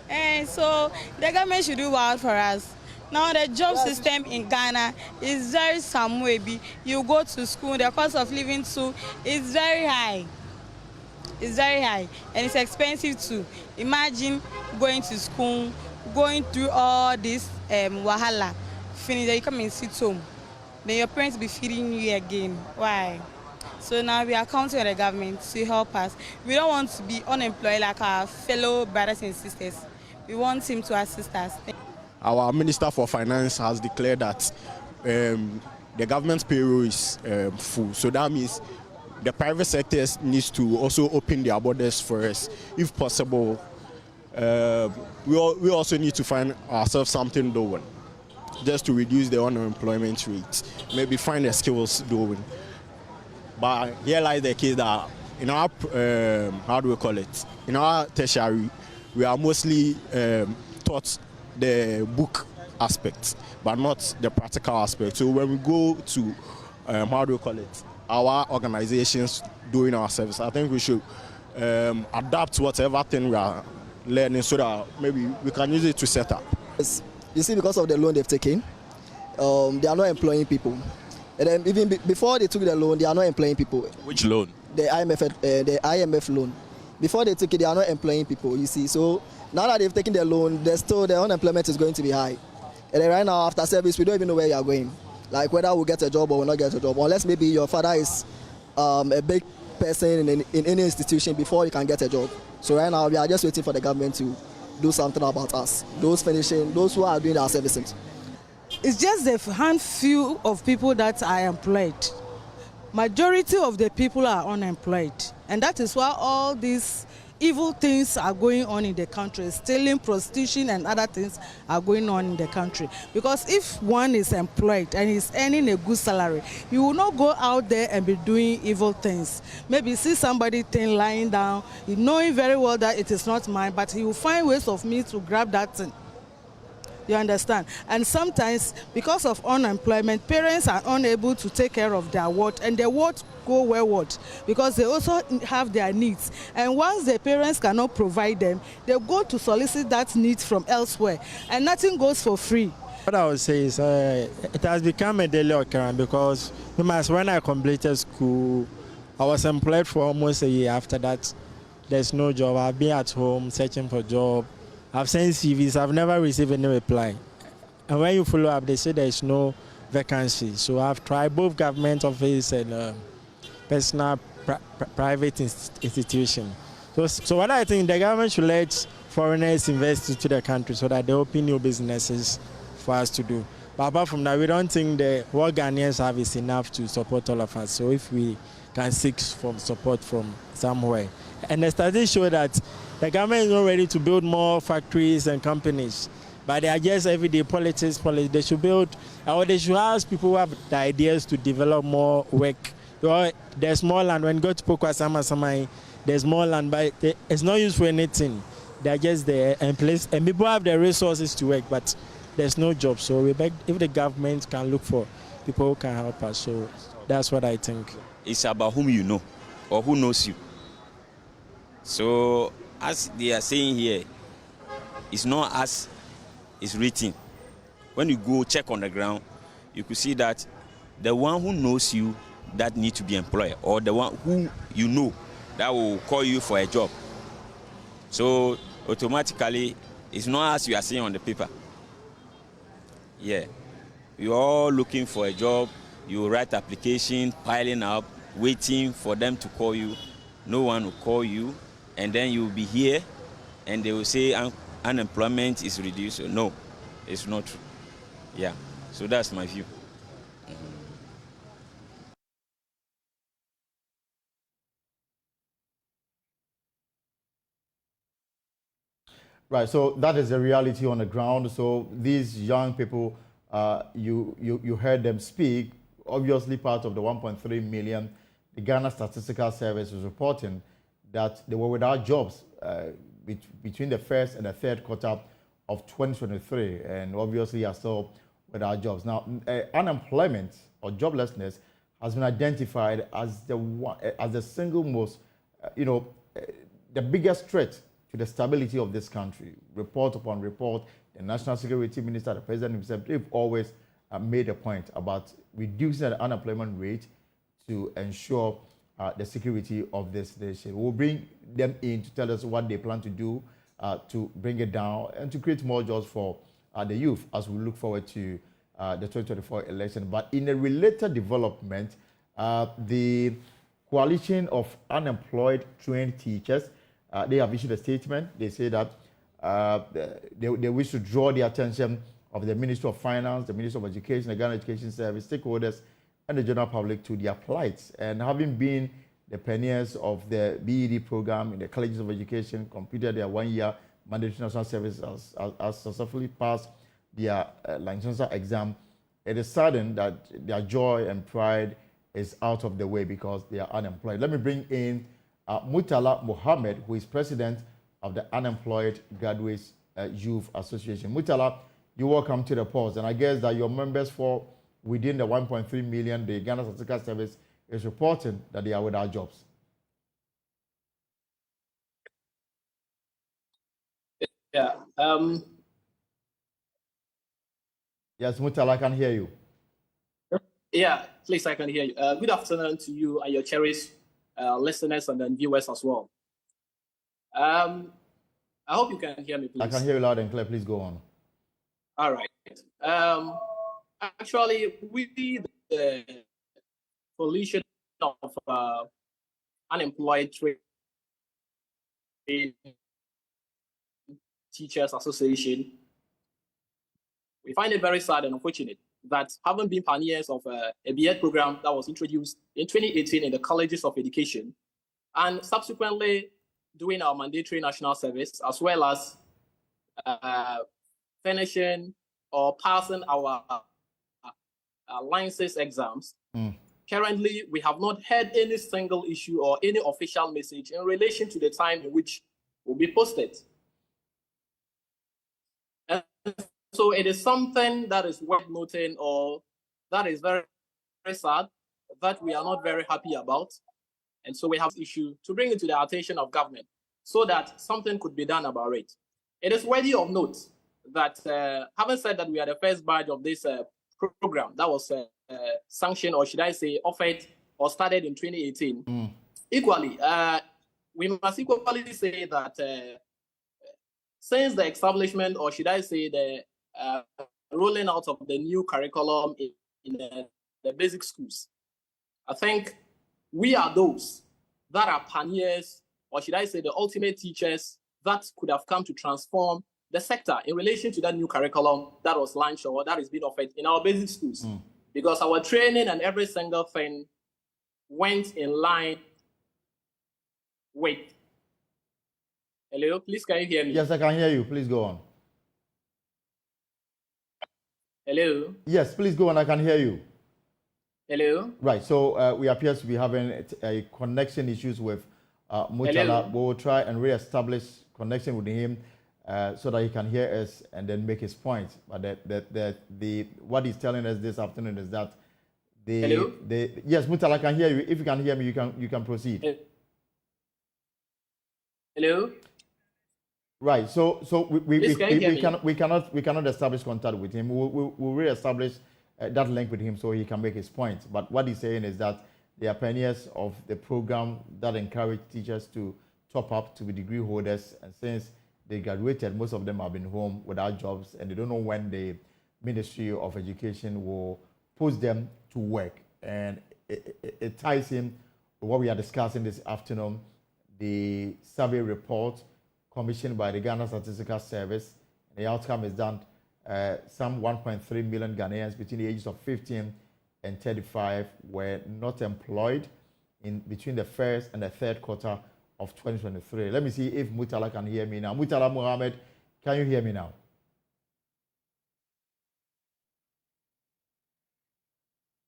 And so the government should do well for us. Now the job system in Ghana is very some way. You go to school, the cost of living too is very high. It's very high and it's expensive too. Imagine going to school, going through all this wahala, finish, then you come and sit home. Then your parents will be feeding you again. Why? So now we are counting on the government to help us. We don't want to be unemployed like our fellow brothers and sisters. We want him to assist us. Our Minister for Finance has declared that the government's payroll is full. So that means the private sector needs to also open their borders for us. If possible, we also need to find ourselves something doing, just to reduce the unemployment rate. Maybe find the skills doing. But here lies the case that in our, how do we call it? In our tertiary, we are mostly taught the book aspect, but not the practical aspect. So when we go to, how do we call it? Our organizations doing our service, I think we should adapt whatever thing we are learning so that maybe we can use it to set up. You see, because of the loan they've taken, they are not employing people. And then even before they took the loan, they are not employing people. Which loan? The IMF loan. Before they took it, they are not employing people, you see. So now that they've taken the loan, the unemployment is going to be high. And then right now, after service, we don't even know where you are going. Like whether we'll get a job or we'll not get a job. Unless maybe your father is a big person in any institution before you can get a job. So right now, we are just waiting for the government to do something about us. Those who are doing our services. It's just a handful of people that are employed. Majority of the people are unemployed. And that is why all these evil things are going on in the country. Stealing, prostitution, and other things are going on in the country. Because if one is employed and is earning a good salary, he will not go out there and be doing evil things. Maybe see somebody lying down, knowing very well that it is not mine, but he will find ways of me to grab that thing. You understand? And sometimes, because of unemployment, parents are unable to take care of their ward, and their ward go wayward because they also have their needs. And once the parents cannot provide them, they go to solicit that need from elsewhere, and nothing goes for free. What I would say is it has become a daily occurrence because when I completed school, I was employed for almost a year. After that, there's no job. I've been at home searching for a job. I've sent CVs, I've never received any reply. And when you follow up, they say there's no vacancy. So I've tried both government office and personal private institution. So what I think, the government should let foreigners invest into the country so that they open new businesses for us to do. But apart from that, we don't think what Ghanaians have is enough to support all of us. So if we can seek support from somewhere. And the statistics show that the government is not ready to build more factories and companies, but they are just everyday politics. They should build, or they should ask people who have the ideas to develop more work. There's more land. When you go to Pokwasama, there's more land, but it's not used for anything. They're just there in place, and people have the resources to work, but there's no job. So we beg if the government can look for people who can help us. So that's what I think. It's about whom you know or who knows you. So as they are saying here, it's not as it's written. When you go check on the ground, you could see that the one who knows you that need to be employed, or the one who you know that will call you for a job. So automatically it's not as you are seeing on the paper. Yeah. You're all looking for a job, you write application, piling up, waiting for them to call you. No one will call you, and then you'll be here, and they will say unemployment is reduced. No, it's not true. Yeah, so that's my view. Right, so that is the reality on the ground. So these young people, you heard them speak, obviously part of the 1.3 million. The Ghana Statistical Service is reporting that they were without jobs between the first and the third quarter of 2023, and obviously are still without jobs. Now, unemployment or joblessness has been identified as the single most, the biggest threat to the stability of this country. Report upon report, the National Security Minister, the President himself, they've always made a point about reducing the unemployment rate to ensure the security of this nation. We'll bring them in to tell us what they plan to do to bring it down and to create more jobs for the youth as we look forward to the 2024 election. But in a related development, the Coalition of Unemployed Trained Teachers, they have issued a statement. They say that they wish to draw the attention of the Ministry of Finance, the Ministry of Education, the Ghana Education Service, stakeholders, and the general public to their plight. And having been the pioneers of the BED program in the colleges of education, completed their one-year mandatory national service as successfully passed their licensure exam, it is sudden that their joy and pride is out of the way because they are unemployed. Let me bring in Murtala Mohammed, who is president of the Unemployed Graduates Youth Association. Murtala, you're welcome to the pause. And I guess that your members for within the 1.3 million, the Ghana Statistical Service is reporting that they are without jobs. Yeah. Yes, Murtala, I can hear you. Yeah, please, I can hear you. Good afternoon to you and your cherished listeners and then viewers as well. I hope you can hear me, please. I can hear you loud and clear. Please go on. All right. Actually, we the coalition of unemployed teachers association, we find it very sad and unfortunate that having been pioneers of a BEd program that was introduced in 2018 in the colleges of education, and subsequently doing our mandatory national service, as well as finishing or passing our license exams. Currently, we have not heard any single issue or any official message in relation to the time in which will be posted. And so it is something that is worth noting, or that is very, very sad, that we are not very happy about. And so we have this issue to bring it to the attention of government so that something could be done about it. It is worthy of note that having said that we are the first batch of this program that was sanctioned, or should I say offered or started in 2018, equally, we must equally say that since the establishment, or should I say the rolling out of the new curriculum in the basic schools, I think we are those that are pioneers, or should I say the ultimate teachers that could have come to transform the sector in relation to that new curriculum that was launched or that is being offered in our basic schools. Because our training and every single thing went in line with... Hello, please, can you hear me? Yes, I can hear you. Please go on. Hello? Yes, please go on. I can hear you. Hello? Right, so we appear to be having a connection issues with Murtala. We will try and re-establish connection with him so that he can hear us and then make his point. But what he's telling us this afternoon is that Hello? Yes, Murtala, I can hear you. If you can hear me, you can proceed. Hello? Right. So we cannot establish contact with him. We'll re-establish that link with him so he can make his point. But what he's saying is that they are pioneers of the program that encourage teachers to top up to be degree holders, and since they graduated. Most of them have been home without jobs, and they don't know when the Ministry of Education will post them to work. And it ties in with what we are discussing this afternoon, the survey report commissioned by the Ghana Statistical Service. The outcome is that some 1.3 million Ghanaians between the ages of 15 and 35 were not employed in between the first and the third quarter of 2023. Let me see if Mutala can hear me now. Mutala Mohammed, can you hear me now?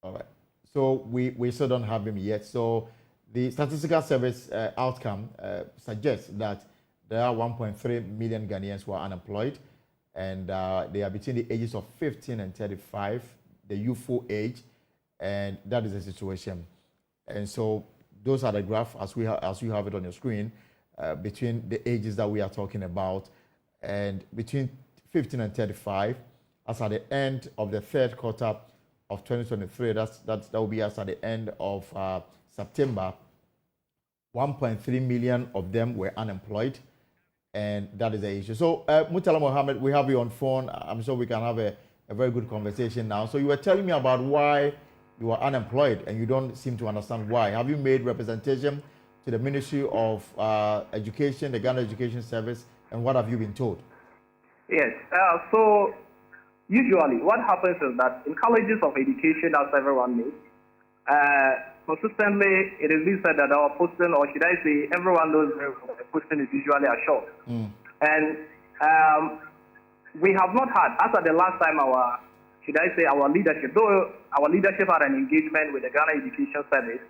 All right. So we still don't have him yet. So the Statistical Service outcome suggests that there are 1.3 million Ghanaians who are unemployed, and they are between the ages of 15 and 35, the youthful age, and that is the situation. And so those are the graphs as you have it on your screen, between the ages that we are talking about, and between 15 and 35, as at the end of the third quarter of 2023, that will be as at the end of September, 1.3 million of them were unemployed, and that is the issue. So, Mutala Mohammed, we have you on phone. I'm sure we can have a very good conversation now. So you were telling me about why you are unemployed, and you don't seem to understand why. Have you made representation to the Ministry of Education, the Ghana Education Service, and what have you been told? Yes. So usually what happens is that in colleges of education, as everyone knows, consistently it is being said that our posting, or should I say, everyone knows the posting is usually a short. And we have not had, as at the last time, our leadership, though our leadership had an engagement with the Ghana Education Service,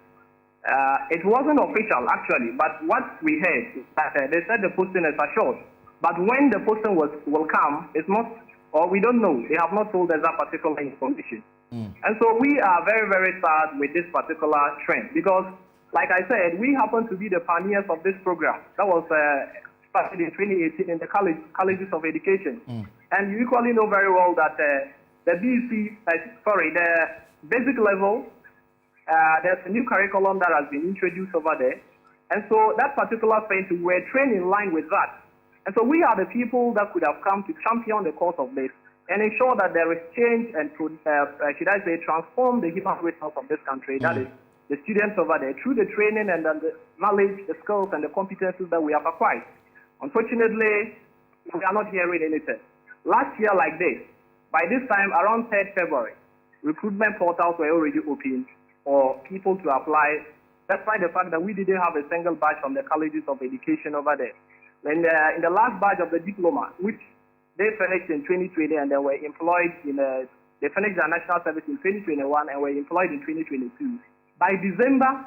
it wasn't official actually, but what we heard is that they said the posting is assured, but when the posting will come, it's not, or we don't know. They have not told us that particular information. And so we are very, very sad with this particular trend because, like I said, we happen to be the pioneers of this program that was started in 2018 in the colleges of education. And you equally know very well that the basic level, there's a new curriculum that has been introduced over there. And so that particular phase, we were trained in line with that. And so we are the people that could have come to champion the cause of this and ensure that there is change and, transform the human resource of this country. That is the students over there through the training and then the knowledge, the skills, and the competencies that we have acquired. Unfortunately, we are not hearing anything. Last year like this, by this time, around 3rd February, recruitment portals were already open for people to apply, despite the fact that we didn't have a single batch from the colleges of education over there. And in the last batch of the diploma, which they finished in 2020 and they were employed they finished their national service in 2021 and were employed in 2022. By December,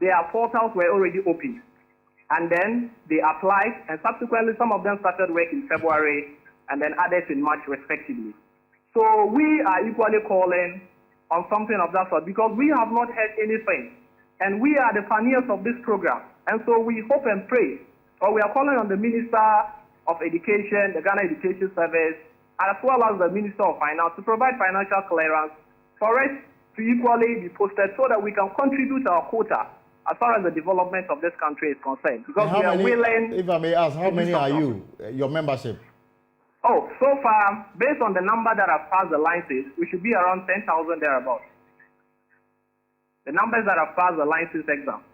their portals were already open. And then they applied, and subsequently some of them started work in February and then others in March respectively. So we are equally calling on something of that sort because we have not heard anything. And we are the pioneers of this program. And so we hope and pray, or we are calling on the Minister of Education, the Ghana Education Service, as well as the Minister of Finance to provide financial clearance for us to equally be posted so that we can contribute our quota as far as the development of this country is concerned. Because we are willing. If I may ask, how many are you, your membership? Oh, so far, based on the number that have passed the license, we should be around 10,000 thereabouts. The numbers that have passed the license exam,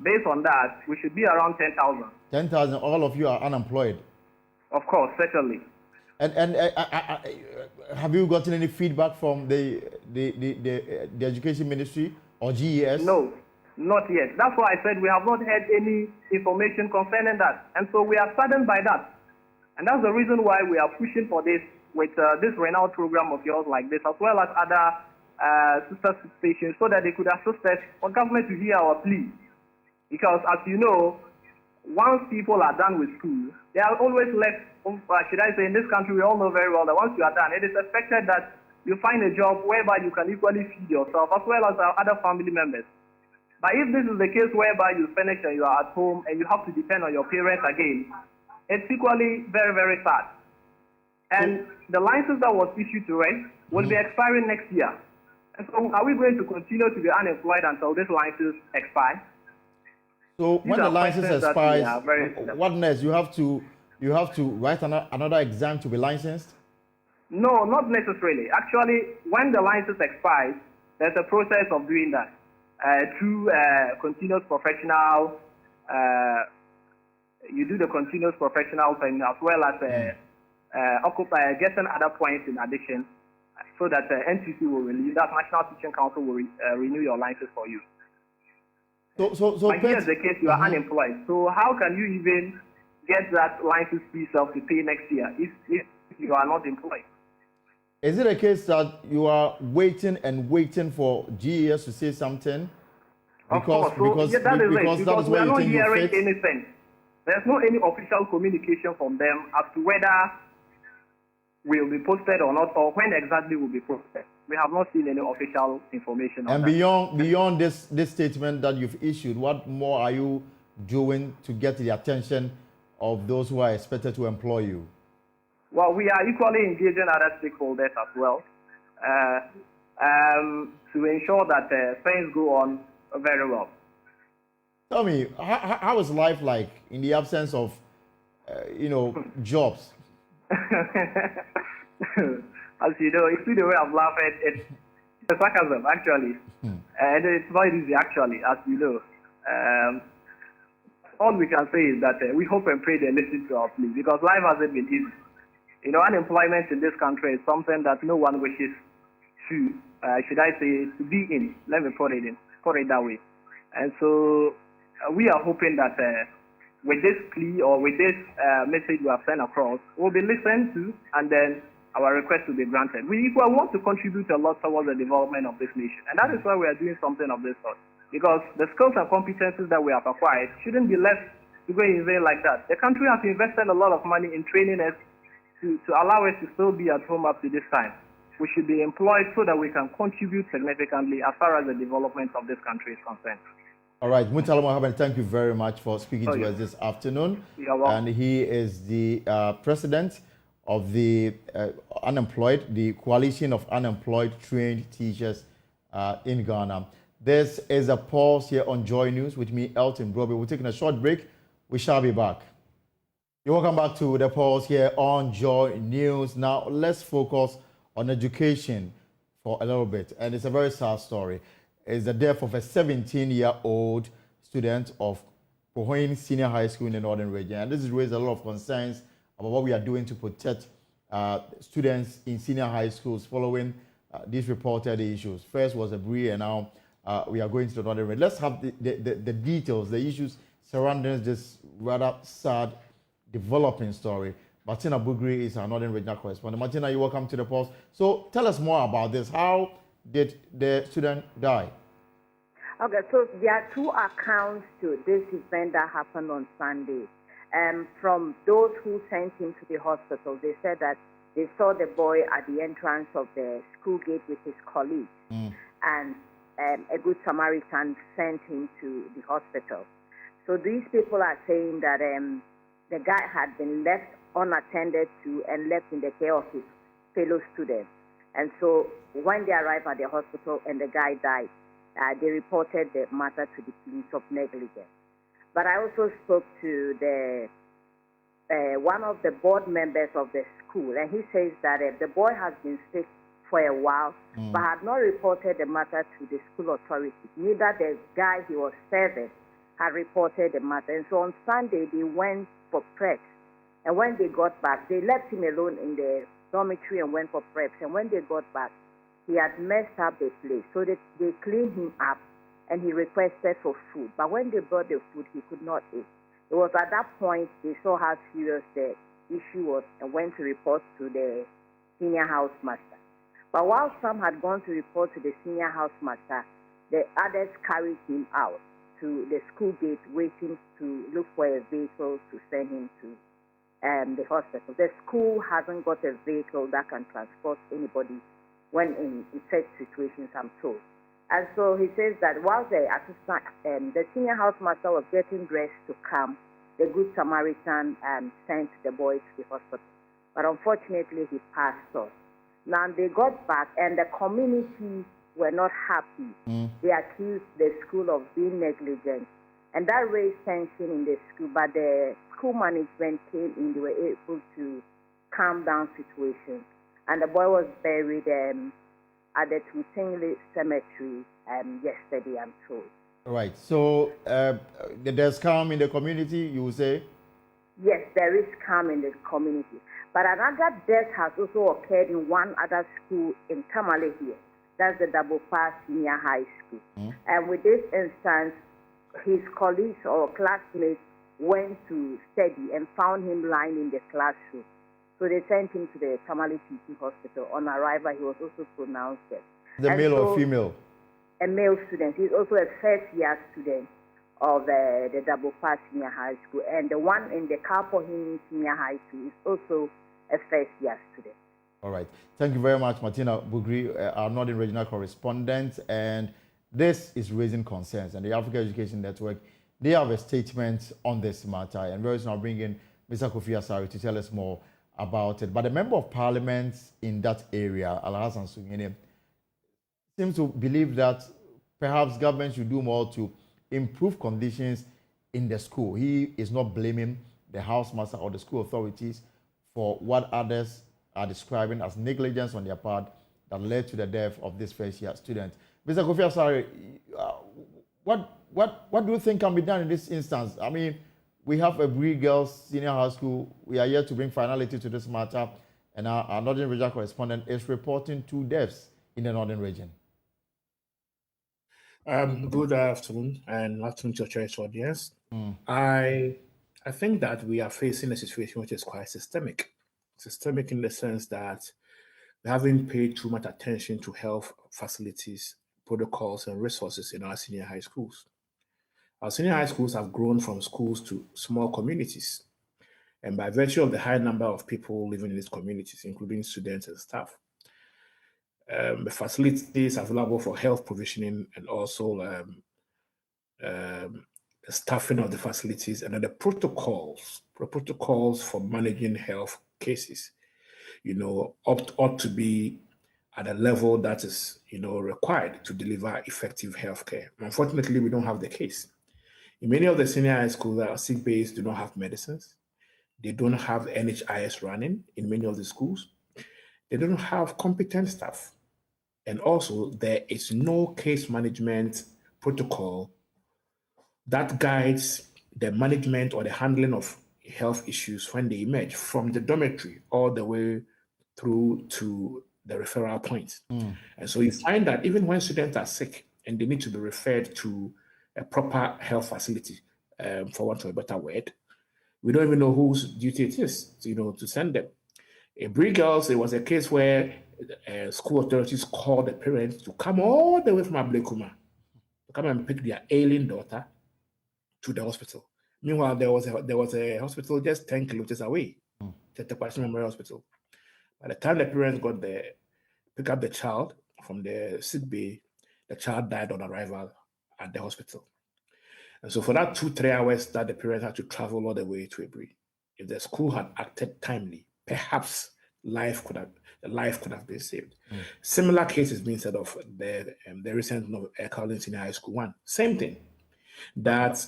based on that, we should be around 10,000. 10,000, all of you are unemployed? Of course, certainly. And have you gotten any feedback from the Education Ministry or GES? No, not yet. That's why I said we have not had any information concerning that. And so we are saddened by that. And that's the reason why we are pushing for this with this renowned program of yours like this, as well as other sister stations, so that they could assist us for government to hear our plea. Because as you know, once people are done with school, they are always left, should I say, in this country, we all know very well that once you are done, it is expected that you find a job whereby you can equally feed yourself as well as our other family members. But if this is the case whereby you finish and you are at home and you have to depend on your parents again, it's equally very, very sad. And the license that was issued to us will be expiring next year. And so are we going to continue to be unemployed until this license expires? So when the license expires, what next? You have to you have to write another exam to be licensed? No, not necessarily. Actually, when the license expires, there's a process of doing that through continuous professional. You do the continuous professional thing as well as getting other points in addition, so that NTC will renew, that National Teaching Council will renew your license for you. So but here's the case: you are unemployed. So how can you even get that license for yourself to pay next year if you are not employed? Is it a case that you are waiting and waiting for GES to say something? Of course. So that is it. Because we are not hearing anything. There's no any official communication from them as to whether will be posted or not, or when exactly will be posted. We have not seen any official information on that. And beyond this statement that you've issued, what more are you doing to get the attention of those who are expected to employ you? Well, we are equally engaging other stakeholders as well to ensure that things go on very well. Tell me, how is life like in the absence of, jobs? As you know, you see the way I'm laughing, it's sarcasm, actually. And it's not easy, actually, as you know. All we can say is that we hope and pray they listen to our plea, because life hasn't been easy. Unemployment in this country is something that no one wishes to, should I say, to be in. Let me put it that way. And so we are hoping that with this plea or with this message we have sent across, we'll be listened to, and then our request will be granted. We want to contribute a lot towards the development of this nation, and that is why we are doing something of this sort. Because the skills and competencies that we have acquired shouldn't be left to go in vain like that. The country has invested a lot of money in training us to allow us to still be at home up to this time. We should be employed so that we can contribute significantly as far as the development of this country is concerned. All right, Murtala Mohammed, thank you very much for speaking to us this afternoon. And he is the president of the the Coalition of Unemployed Trained Teachers in Ghana. This is a pause here on Joy News with me, Elton Broby. We're taking a short break. We shall be back. You're welcome back to the pause here on Joy News. Now, let's focus on education for a little bit. And it's a very sad story. It's the death of a 17-year-old student of Pohoin Senior High School in the Northern Region. And this has raised a lot of concerns about what we are doing to protect students in senior high schools following these reported issues. First was a Brie, and now we are going to the Northern Region. Let's have the details, the issues surrounding this rather sad developing story. Martina Bugri is our Northern Regional correspondent. Martina, you're welcome to the post. So tell us more about this. How did the student die? Okay, so there are two accounts to this event that happened on Sunday. From those who sent him to the hospital, they said that they saw the boy at the entrance of the school gate with his colleagues, and a good Samaritan sent him to the hospital. So these people are saying that the guy had been left unattended to and left in the care of his fellow students. And so when they arrived at the hospital and the guy died, they reported the matter to the police of negligence. But I also spoke to the one of the board members of the school, and he says that the boy has been sick for a while, but had not reported the matter to the school authorities. Neither the guy he was serving had reported the matter. And so on Sunday, they went for preps. And when they got back, they left him alone in the dormitory and went for preps. And when they got back, he had messed up the place. So they cleaned him up, and he requested for food. But when they brought the food, he could not eat. It was at that point they saw how serious the issue was and went to report to the senior housemaster. But while some had gone to report to the senior housemaster, the others carried him out to the school gate, waiting to look for a vehicle to send him to the hospital. The school hasn't got a vehicle that can transport anybody when in such situations, I'm told. And so he says that while the assistant, the senior housemaster was getting dressed to come, the good Samaritan sent the boy to the hospital. But unfortunately, he passed on. Now they got back, and the community were not happy. They accused the school of being negligent, and that raised tension in the school. But the school management came in, they were able to calm down situations. And the boy was buried at the Tutingle Cemetery yesterday, I'm told. Right. So there's calm in the community, you say? Yes, there is calm in the community. But another death has also occurred in one other school in Tamale here. That's the Double Pass Senior High School. And with this instance, his colleagues or classmates went to study and found him lying in the classroom. So they sent him to the Tamale Teaching Hospital. On arrival, he was also pronounced dead. The male or female? A male student. He's also a first-year student of the Double Pass Senior High School. And the one in the Kapohin Senior High School is also a first-year student. All right. Thank you very much, Martina Bugri, our Northern Regional Correspondent. And this is raising concerns. And the Africa Education Network, they have a statement on this matter. And very soon I'll bring in Mr. Kofi Asare to tell us more about it. But the Member of Parliament in that area, Alhassan Sungene, seems to believe that perhaps government should do more to improve conditions in the school. He is not blaming the housemaster or the school authorities for what others are describing as negligence on their part that led to the death of this first-year student. Mr. Kofi Asare, what do you think can be done in this instance? I mean, we have a Bree Girls Senior High School. We are here to bring finality to this matter, and our Northern Regional Correspondent is reporting 2 deaths in the Northern Region. Good afternoon, and afternoon to your choice audience. I think that we are facing a situation which is quite systemic. Systemic in the sense that we haven't paid too much attention to health facilities, protocols, and resources in our senior high schools. Our senior high schools have grown from schools to small communities. And by virtue of the high number of people living in these communities, including students and staff, the facilities available for health provisioning and also the staffing of the facilities and then the protocols for managing health cases, ought to be at a level that is, required to deliver effective healthcare. Unfortunately, we don't have the case. In many of the senior high schools, our sick bays do not have medicines. They don't have NHIS running in many of the schools. They don't have competent staff. And also, there is no case management protocol that guides the management or the handling of health issues when they emerge from the dormitory all the way through to the referral point. And so you find that even when students are sick and they need to be referred to a proper health facility, for want of a better word, we don't even know whose duty it is, to send them. In Bree Girls, there was a case where school authorities called the parents to come all the way from Ablekuma to come and pick their ailing daughter to the hospital. Meanwhile, there was a hospital just 10 kilometers away, the Tepashi Memorial Hospital. By the time the parents got there, pick up the child from the sick bay, the child died on arrival at the hospital. And so for that 2-3 hours that the parents had to travel all the way to Ebri, if the school had acted timely, perhaps life could have been saved. Similar cases being said of the recent Carlin Senior High School one. Same thing, that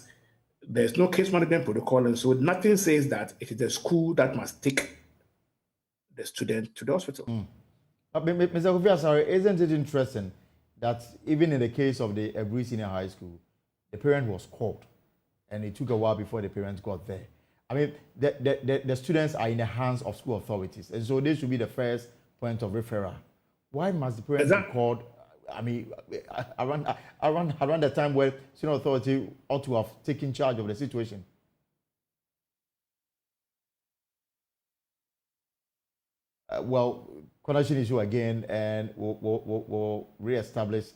there's no case management protocol, and so nothing says that it is the school that must take the student to the hospital. Mr. Kofi Asare, isn't it interesting that even in the case of the Ebri Senior High School, the parent was called, and it took a while before the parents got there. I mean, the students are in the hands of school authorities, and so this should be the first point of referral. Why must the parents be called? I mean, around the time where senior authority ought to have taken charge of the situation. Well, connection issue again, and we'll re-establish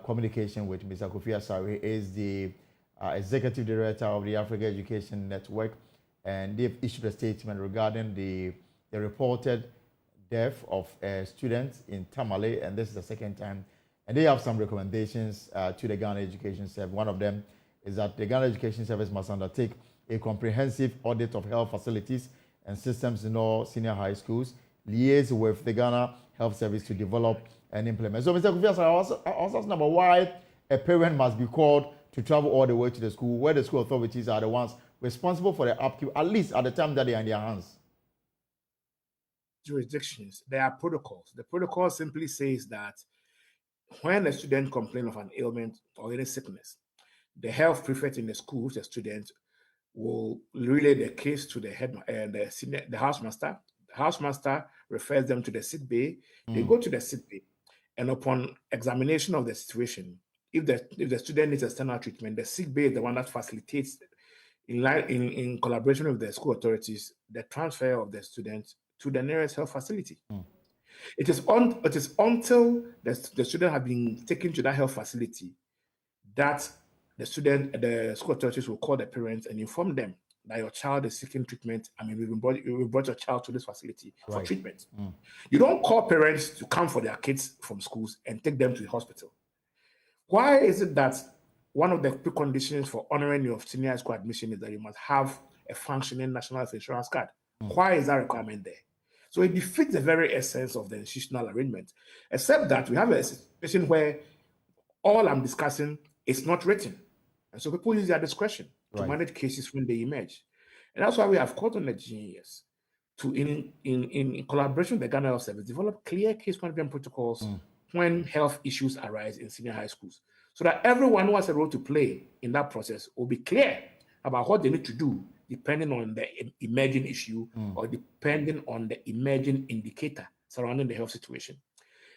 communication with Mr. Kofi Asare. He is the Executive Director of the Africa Education Network, and they've issued a statement regarding the reported death of students in Tamale, and this is the second time. And they have some recommendations to the Ghana Education Service. One of them is that the Ghana Education Service must undertake a comprehensive audit of health facilities and systems in all senior high schools, liaise with the Ghana Health Service to develop and implement. So, Mr. Kofi Asare, I was asking about why a parent must be called to travel all the way to the school, where the school authorities are the ones responsible for the upkeep, at least at the time that they are in their hands? Jurisdictions, there are protocols. The protocol simply says that when a student complains of an ailment or any sickness, the health prefect in the school, the student, will relay the case to the head, the housemaster. The housemaster refers them to the sick bay. They go to the sick bay, and upon examination of the situation, if the student needs external treatment, the sick bay is the one that facilitates, in collaboration with the school authorities, the transfer of the student to the nearest health facility. It is until the student has been taken to that health facility that the school authorities will call the parents and inform them that your child is seeking treatment. I mean, we brought your child to this facility for treatment. You don't call parents to come for their kids from schools and take them to the hospital. Why is it that one of the preconditions for honoring your senior high school admission is that you must have a functioning national health insurance card? Why is that requirement there? So it defeats the very essence of the institutional arrangement, except that we have a situation where all I'm discussing is not written. And so people use their discretion to manage cases when they emerge. And that's why we have called on the GES to, in collaboration with the Ghana Health Service, develop clear case management protocols when health issues arise in senior high schools, so that everyone who has a role to play in that process will be clear about what they need to do, depending on the emerging issue or depending on the emerging indicator surrounding the health situation.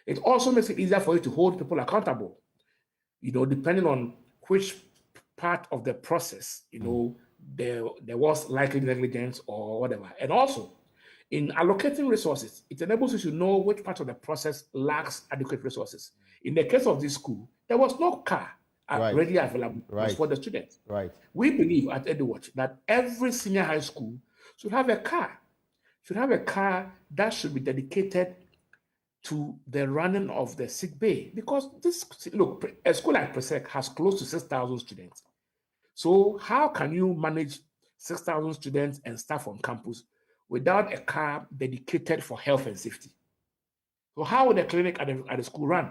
It also makes it easier for you to hold people accountable, depending on which part of the process, there was likely negligence or whatever. And also, in allocating resources, it enables you to know which part of the process lacks adequate resources. In the case of this school, there was no car readily available for the students. We believe at EduWatch that every senior high school should have a car, that should be dedicated to the running of the sick bay. Because a school like Presec has close to 6,000 students. So how can you manage 6,000 students and staff on campus without a car dedicated for health and safety? So how would the clinic at the school run?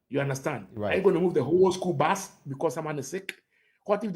You understand? Are you going to move the whole school bus because someone is sick? What if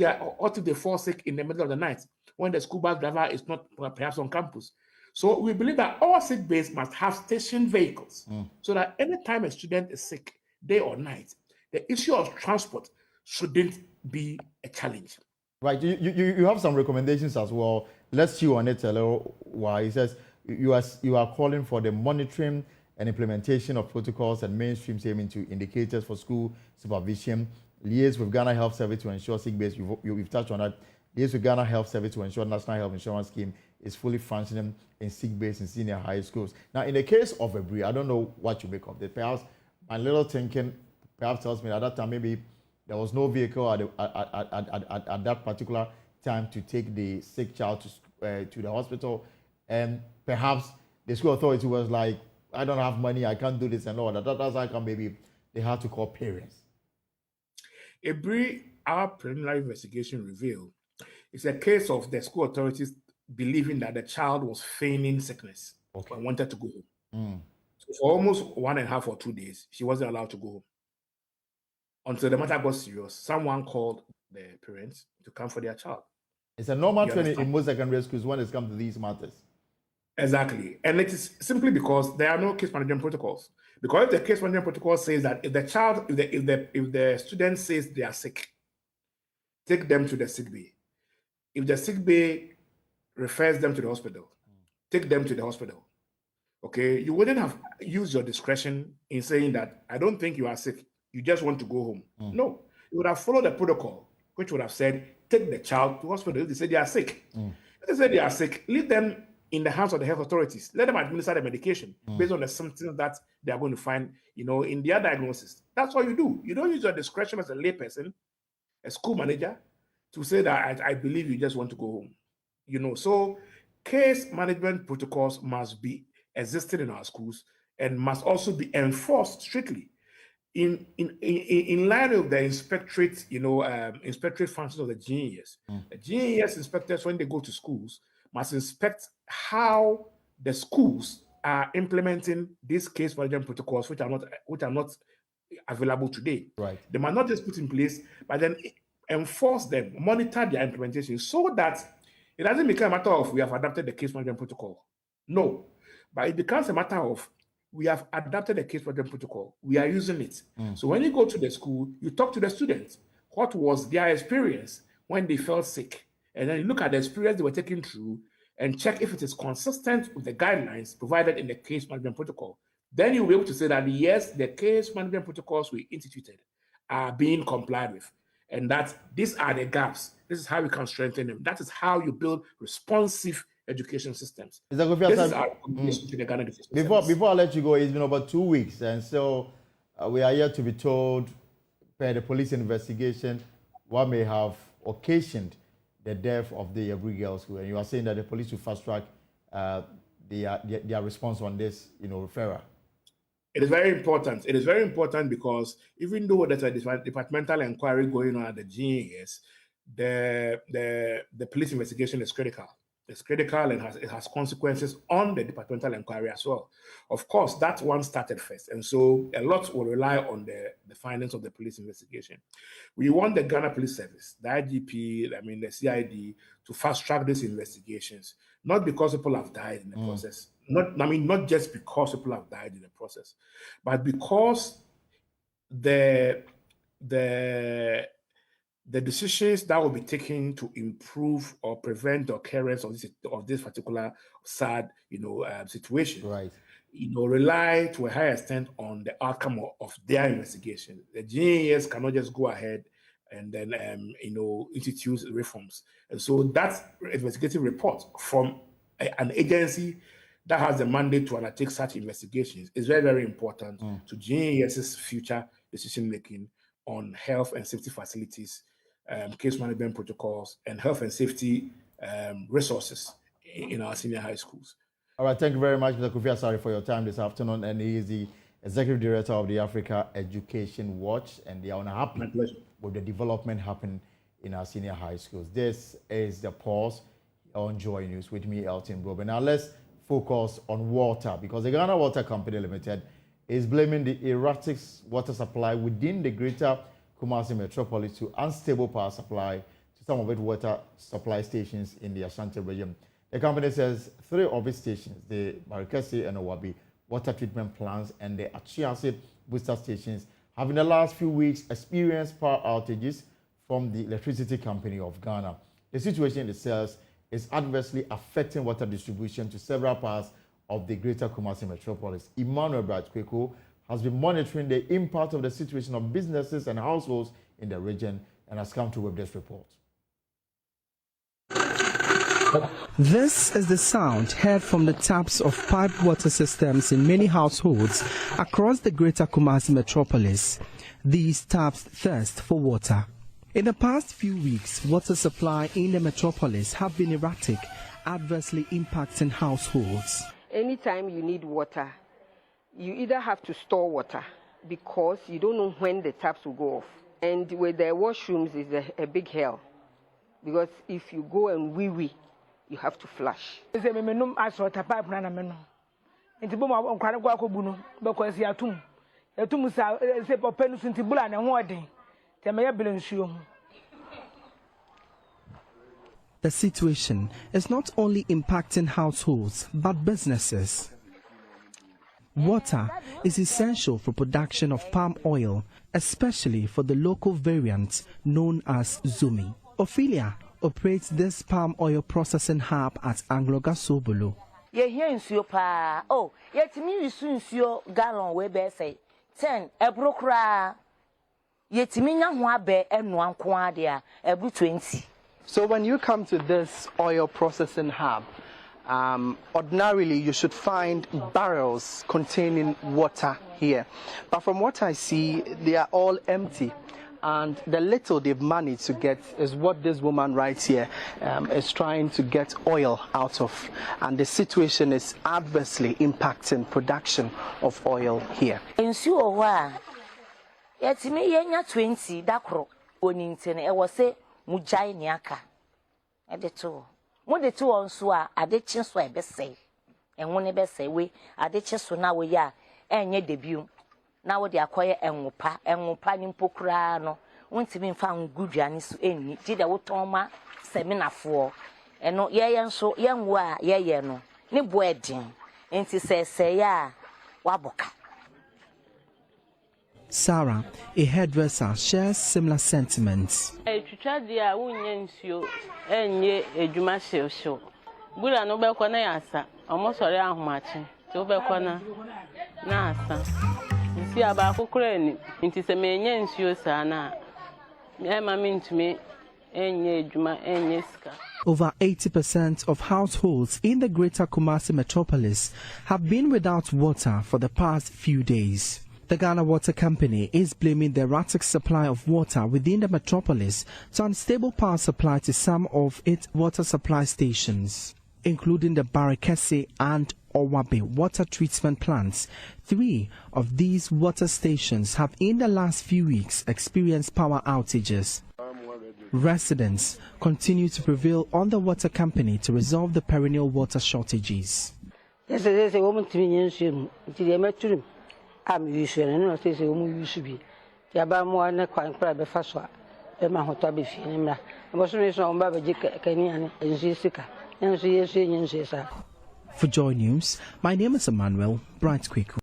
they fall sick in the middle of the night when the school bus driver is not perhaps on campus? So we believe that all sick bays must have station vehicles, so that anytime a student is sick, day or night, the issue of transport shouldn't be a challenge. Right. You have some recommendations as well. Let's chew on it a little while. He says you are calling for the monitoring and implementation of protocols and mainstream aiming to indicators for school supervision. Liaise with Ghana Health Service to ensure sick base. You've touched on that. Liaise with Ghana Health Service to ensure National Health Insurance Scheme is fully functioning in sick base in senior high schools. Now, in the case of Ebri, I don't know what you make of it. Perhaps my little thinking perhaps tells me at that time maybe there was no vehicle at that particular time to take the sick child to the hospital, and perhaps the school authority was like, I don't have money, I can't do this and all that. That's how come maybe they had to call parents. Our preliminary investigation revealed it's a case of the school authorities believing that the child was feigning sickness and wanted to go home. So for almost 1.5 or 2 days, she wasn't allowed to go home. Until the matter got serious, someone called the parents to come for their child. It's a normal training in most secondary schools when it comes to these matters. Exactly. And it is simply because there are no case management protocols. Because if the case management protocol says that if the student says they are sick, take them to the sick bay. If the sick bay refers them to the hospital, take them to the hospital. Okay, you wouldn't have used your discretion in saying that I don't think you are sick, you just want to go home. No, you would have followed the protocol, which would have said take the child to hospital if they say they are sick. If they say they are sick, leave them in the hands of the health authorities. Let them administer the medication based on the symptoms that they are going to find, in their diagnosis. That's what you do. You don't use your discretion as a layperson, a school manager, to say that I believe you just want to go home. So case management protocols must be existing in our schools and must also be enforced strictly in line with the inspectorate, inspectorate functions of the GES. The GES inspectors, when they go to schools, must inspect how the schools are implementing these case management protocols, which are not available today. They must not just put in place, but then enforce them, monitor their implementation, so that It doesn't become a matter of we have adopted the case management protocol. No, but it becomes a matter of we have adopted the case management protocol. We are using it. So when you go to the school, you talk to the students. What was their experience when they felt sick? And then you look at the experience they were taking through and check if it is consistent with the guidelines provided in the case management protocol. Then you'll be able to say that yes, the case management protocols we instituted are being complied with, and that these are the gaps. This is how we can strengthen them. That is how you build responsive education systems. This is our recommendation to the Ghana Defense Service. Before I let you go, it's been over 2 weeks, and so we are yet to be told, per the police investigation, what may have occasioned the death of the Yabri girls. And you are saying that the police will fast track their response on this, referral. It is very important. It is very important because even though there's a departmental inquiry going on at the GAS, the police investigation is critical. It's critical and it has consequences on the departmental inquiry as well. Of course, that one started first. And so a lot will rely on the findings of the police investigation. We want the Ghana Police Service, the IGP, the CID, to fast track these investigations, not because people have died in the process. Not just because people have died in the process, but because the decisions that will be taken to improve or prevent the occurrence of this particular sad, situation, right? Rely to a high extent on the outcome of their investigation. The GAS cannot just go ahead and then, institute reforms. And so that investigative report from an agency that has the mandate to undertake such investigations is very, very important to GAS's future decision-making on health and safety facilities, case management protocols, and health and safety resources in our senior high schools. All right, thank you very much, Mr. Kofi Asare, for your time this afternoon. And he is the Executive Director of the Africa Education Watch, and they are unhappy with the development happening in our senior high schools. This is the pause on Joy News with me, Elton Brobe. Now let's focus on water, because the Ghana Water Company Limited is blaming the erratic water supply within the greater Kumasi metropolis to unstable power supply to some of its water supply stations in the Ashanti region. The company says 3 of its stations, the Marikesi and Owabi water treatment plants and the Achiase booster stations, have in the last few weeks experienced power outages from the Electricity Company of Ghana. The situation itself is adversely affecting water distribution to several parts of the greater Kumasi metropolis. Emmanuel Brad-Kweko has been monitoring the impact of the situation on businesses and households in the region and has come through with this report. This is the sound heard from the taps of piped water systems in many households across the greater Kumasi metropolis. These taps thirst for water. In the past few weeks, water supply in the metropolis have been erratic, adversely impacting households. Anytime you need water, you either have to store water because you don't know when the taps will go off. And with the washrooms is a big hell, because if you go and wee, you have to flush. The situation is not only impacting households, but businesses. Water is essential for production of palm oil, especially for the local variant known as Zumi. Ophelia operates this palm oil processing hub at Angloga Sobolo. Oh, yet me you gallon we be say 10 ebrokra. Yet me na ho abe enu anko ade a ebru 20. So when you come to this oil processing hub, ordinarily you should find barrels containing water here. But from what I see, they are all empty. And the little they've managed to get is what this woman right here is trying to get oil out of. And the situation is adversely impacting production of oil here. Yet me yenya 20 dakro onintene e wo se mujai ni aka e de to mo de to on so a adechi so e be sei enwo ne be sei we adechi so na we ya enye debium na wo de akoye enwopa ni mpokura no wontimi mfa nguduane so enni ti de wo ton ma seminafo eno ye so yenwo a ye no ne bo edin enti se ya waboka. Sarah, a hairdresser, shares similar sentiments. Chuchadia wunye nsio enye ejuma shosho. Bula no be kwana yasa. Omo sori ahumachi. Ti o be kwana na asa. Nsi aba kokore ni nti se menye nsio sa na. Me ma mi ntumi enye ejuma enye sika. Over 80% of households in the Greater Kumasi metropolis have been without water for the past few days. The Ghana Water Company is blaming the erratic supply of water within the metropolis to unstable power supply to some of its water supply stations, including the Barakese and Owabe water treatment plants. 3 of these water stations have in the last few weeks experienced power outages. Residents continue to prevail on the water company to resolve the perennial water shortages. I'm usually no say we should be. The Abamo and quite private faswa. The Mahotabi Finimra. I was raised on Baba Kenyan and Jessica. And she is saying, sir. For Joy News, my name is Emmanuel Bright Quick.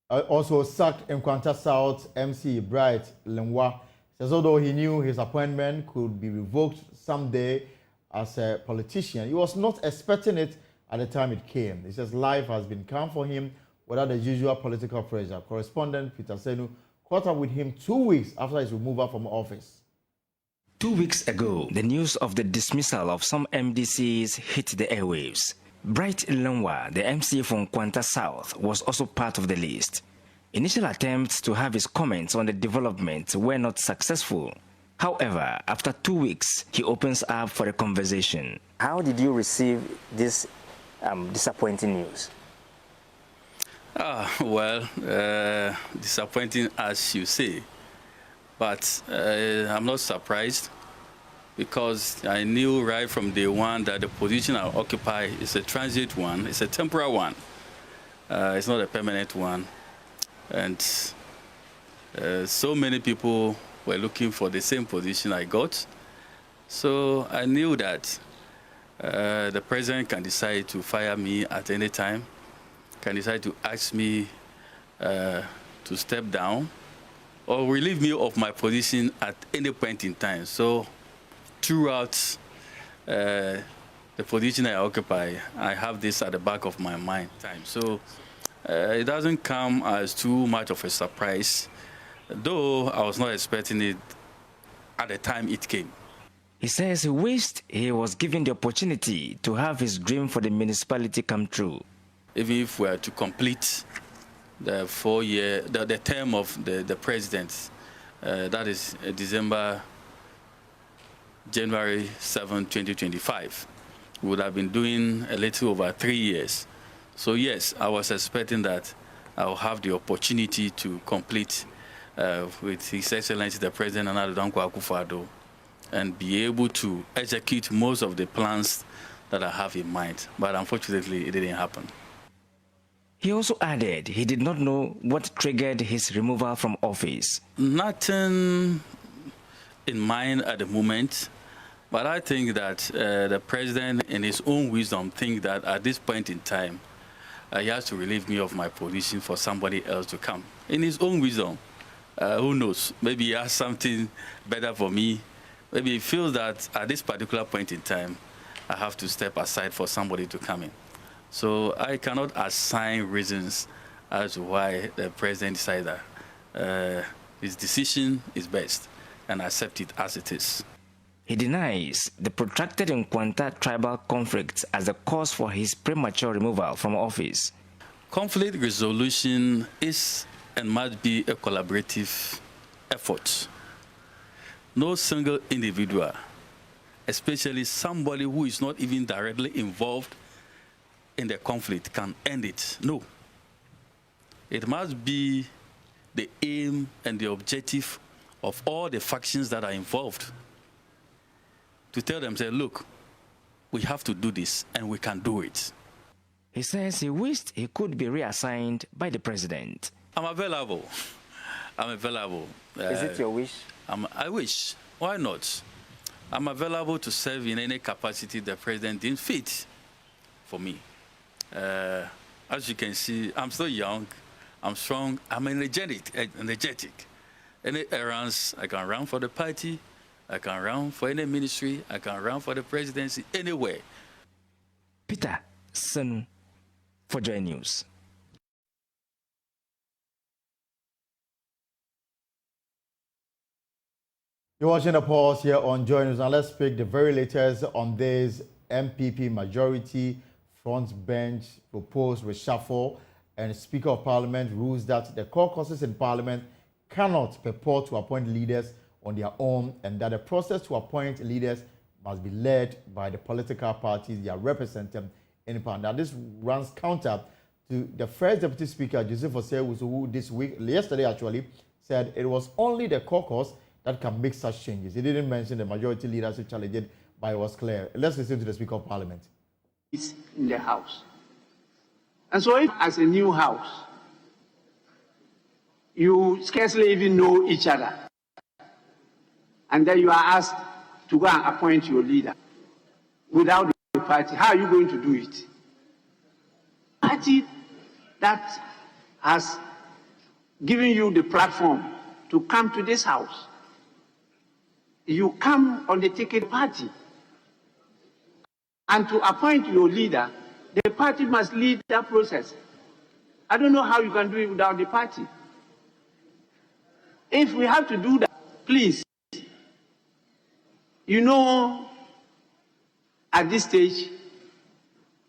Also sacked Nkwanta South MC Bright Lenwa says although he knew his appointment could be revoked someday as a politician, he was not expecting it at the time it came. He says life has been calm for him without the usual political pressure. Correspondent Peter Senu caught up with him 2 weeks after his removal from office. 2 weeks ago, the news of the dismissal of some MDCs hit the airwaves. Bright Lenwa, the MC from Nkwanta South, was also part of the list. Initial attempts to have his comments on the development were not successful. However, after 2 weeks, he opens up for a conversation. How did you receive this disappointing news? Disappointing as you say, but I'm not surprised because I knew right from day one that the position I occupy is a transit one, it's a temporary one, it's not a permanent one, and so many people were looking for the same position I got, so I knew that the president can decide to fire me at any time, can decide to ask me to step down or relieve me of my position at any point in time. So throughout the position I occupy, I have this at the back of my mind. So it doesn't come as too much of a surprise, though I was not expecting it at the time it came. He says he wished he was given the opportunity to have his dream for the municipality come true. Even if we are to complete the 4-year, the term of the president, that is January 7, 2025, we would have been doing a little over 3 years. So yes, I was expecting that I'll have the opportunity to complete with His Excellency the President Nana Addo Dankwa Akufo-Addo and be able to execute most of the plans that I have in mind. But unfortunately, it didn't happen. He also added he did not know what triggered his removal from office. Nothing in mind at the moment, but I think that the president, in his own wisdom, thinks that at this point in time, he has to relieve me of my position for somebody else to come. In his own wisdom, who knows? Maybe he has something better for me. Maybe he feels that at this particular point in time, I have to step aside for somebody to come in. So I cannot assign reasons as to why the president decided that his decision is best and accept it as it is. He denies the protracted Nkwanta tribal conflict as the cause for his premature removal from office. Conflict resolution is and must be a collaborative effort. No single individual, especially somebody who is not even directly involved in the conflict, can end it. No. It must be the aim and the objective of all the factions that are involved to tell them, say, look, we have to do this and we can do it. He says he wished he could be reassigned by the president. I'm available. I'm available. Is it your wish? I wish. Why not? I'm available to serve in any capacity the president deems fit for me. As you can see, I'm still young, I'm strong, I'm energetic. Any errands, I can run for the party, I can run for any ministry, I can run for the presidency, anywhere. Peter Senu for Joy News. You're watching the pause here on Joy News. Now let's pick the very latest on this MPP majority front bench proposed reshuffle, and Speaker of Parliament rules that the caucuses in Parliament cannot purport to appoint leaders on their own, and that the process to appoint leaders must be led by the political parties they are represented in Parliament. Now this runs counter to the first Deputy Speaker, Joseph Osei, who yesterday actually, said it was only the caucus that can make such changes. He didn't mention the majority leadership challenged, but it was clear. Let's listen to the Speaker of Parliament. It's in the House. And so if as a new House, you scarcely even know each other, and then you are asked to go and appoint your leader without the party, how are you going to do it? Party that has given you the platform to come to this House, you come on the ticket party. And to appoint your leader, the party must lead that process. I don't know how you can do it without the party. If we have to do that, please, you know, at this stage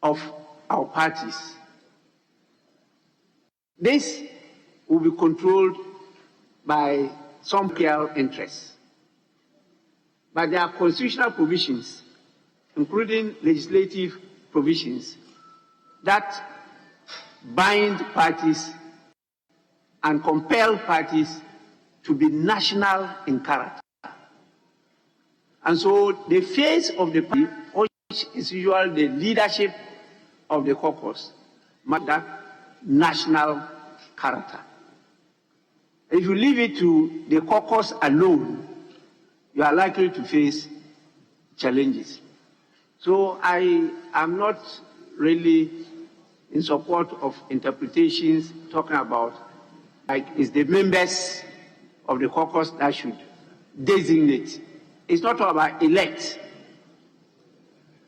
of our parties, this will be controlled by some PR interests. But there are constitutional provisions, including legislative provisions, that bind parties and compel parties to be national in character. And so the face of the party, which is usually the leadership of the caucus, must have national character. If you leave it to the caucus alone, you are likely to face challenges. So I am not really in support of interpretations talking about, like, it's the members of the caucus that should designate. It's not about elect.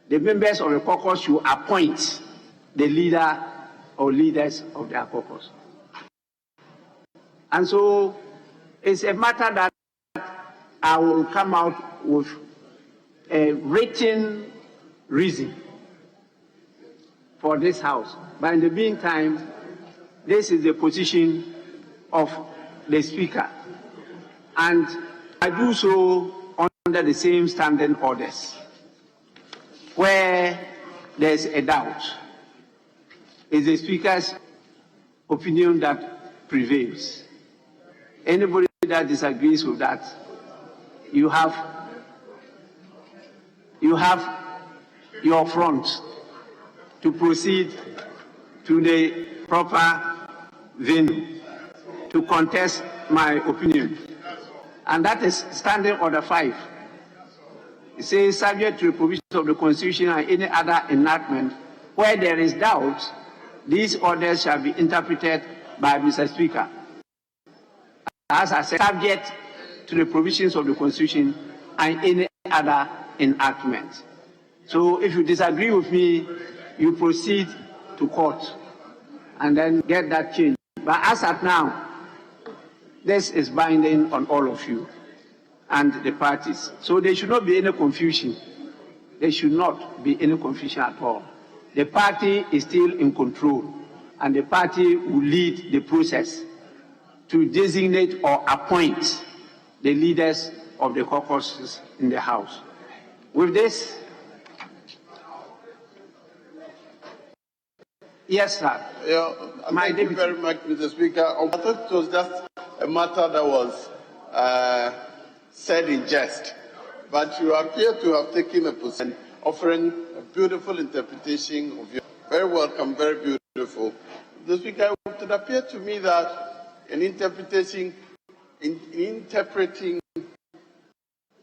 The members of the caucus should appoint the leader or leaders of their caucus. And so it's a matter that I will come out with a written reason for this House. But in the meantime, this is the position of the Speaker. And I do so under the same standing orders. Where there's a doubt, it's the Speaker's opinion that prevails. Anybody that disagrees with that, you have your front to proceed to the proper venue to contest my opinion. And that is Standing Order 5. It says, subject to the provisions of the Constitution and any other enactment, where there is doubt, these orders shall be interpreted by Mr. Speaker. As I said, subject to the provisions of the Constitution and any other enactment. So if you disagree with me, you proceed to court and then get that changed. But as at now, this is binding on all of you and the parties. So there should not be any confusion. There should not be any confusion at all. The party is still in control, and the party will lead the process to designate or appoint the leaders of the caucuses in the House. With this, yes, sir. Yeah, thank you very much, Mr. Speaker. I thought it was just a matter that was said in jest, but you appear to have taken a position offering a beautiful interpretation of your very welcome, very beautiful. Mr. Speaker, it would appear to me that in interpreting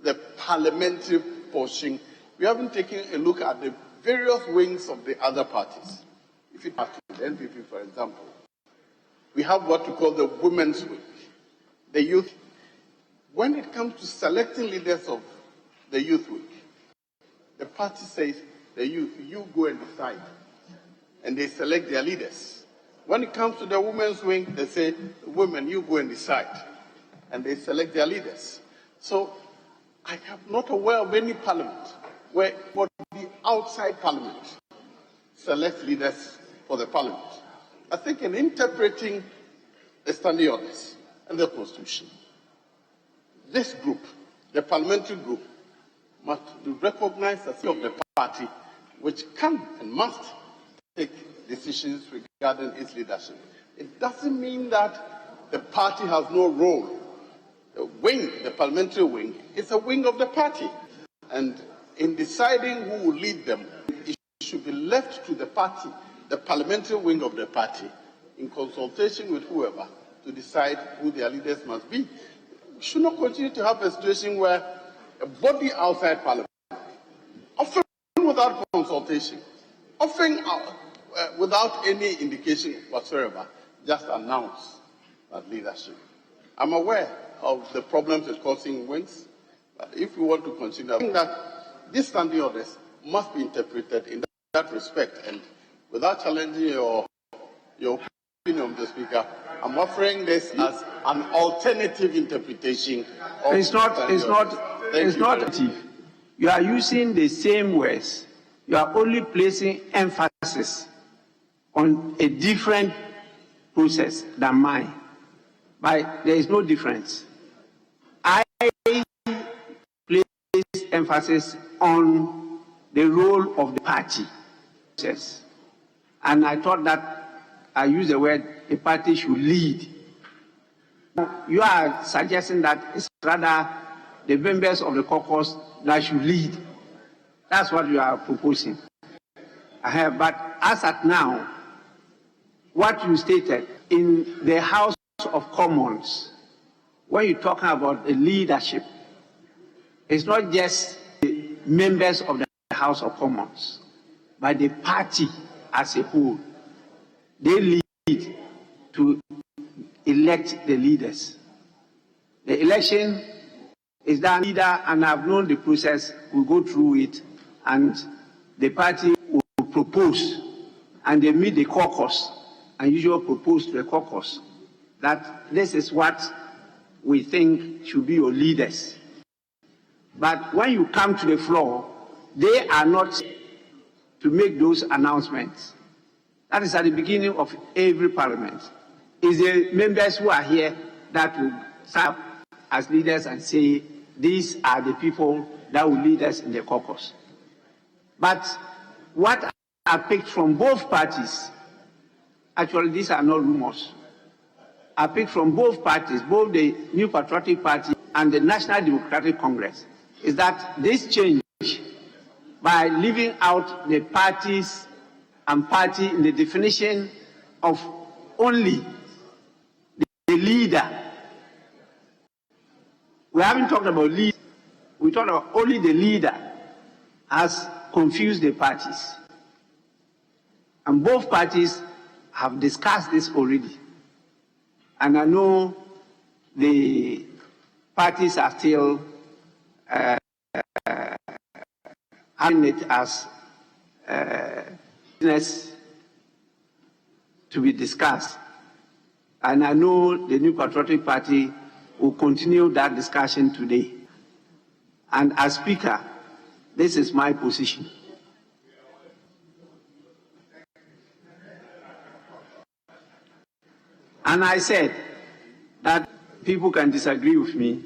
the parliamentary portion, we haven't taken a look at the various wings of the other parties. If you take the NPP, for example, we have what we call the women's wing, the youth. When it comes to selecting leaders of the youth wing, the party says, the youth, you go and decide. And they select their leaders. When it comes to the women's wing, they say, women, you go and decide. And they select their leaders. So I am not aware of any parliament where the outside parliament selects leaders for the parliament. I think in interpreting the standing orders and the constitution, this group, the parliamentary group, must be recognized as of the party which can and must take decisions regarding its leadership. It doesn't mean that the party has no role. The wing, the parliamentary wing, is a wing of the party. And in deciding who will lead them, it should be left to the party, the parliamentary wing of the party, in consultation with whoever, to decide who their leaders must be. We should not continue to have a situation where a body outside parliament, often without consultation, often without any indication whatsoever, just announce that leadership. I'm aware of the problems it's causing in wings, but if we want to continue, I think that these standing orders must be interpreted in that respect. And without challenging your opinion, Mr. Speaker, I'm offering this as an alternative interpretation of it's not. You are using the same words. You are only placing emphasis on a different process than mine. But there is no difference. I place emphasis on the role of the party. And I thought that I used the word the party should lead. You are suggesting that it's rather the members of the caucus that should lead. That's what you are proposing. But as at now, what you stated in the House of Commons, when you're talking about the leadership, it's not just the members of the House of Commons, but the party as a whole. They lead to elect the leaders. The election is done leader, and I've known the process, will go through it, and the party will propose, and they meet the caucus, and usually propose to the caucus that this is what we think should be your leaders. But when you come to the floor, they are not to make those announcements. That is at the beginning of every parliament. It's the members who are here that will serve as leaders and say, these are the people that will lead us in the caucus. But what are picked from both parties, actually these are not rumors, are picked from both parties, both the New Patriotic Party and the National Democratic Congress, is that this change, by leaving out the parties and party in the definition of only the leader. We haven't talked about lead, we talked about only the leader, has confused the parties. And both parties have discussed this already. And I know the parties are still having it as business to be discussed. And I know the New Patriotic Party will continue that discussion today. And as Speaker, this is my position. And I said that people can disagree with me,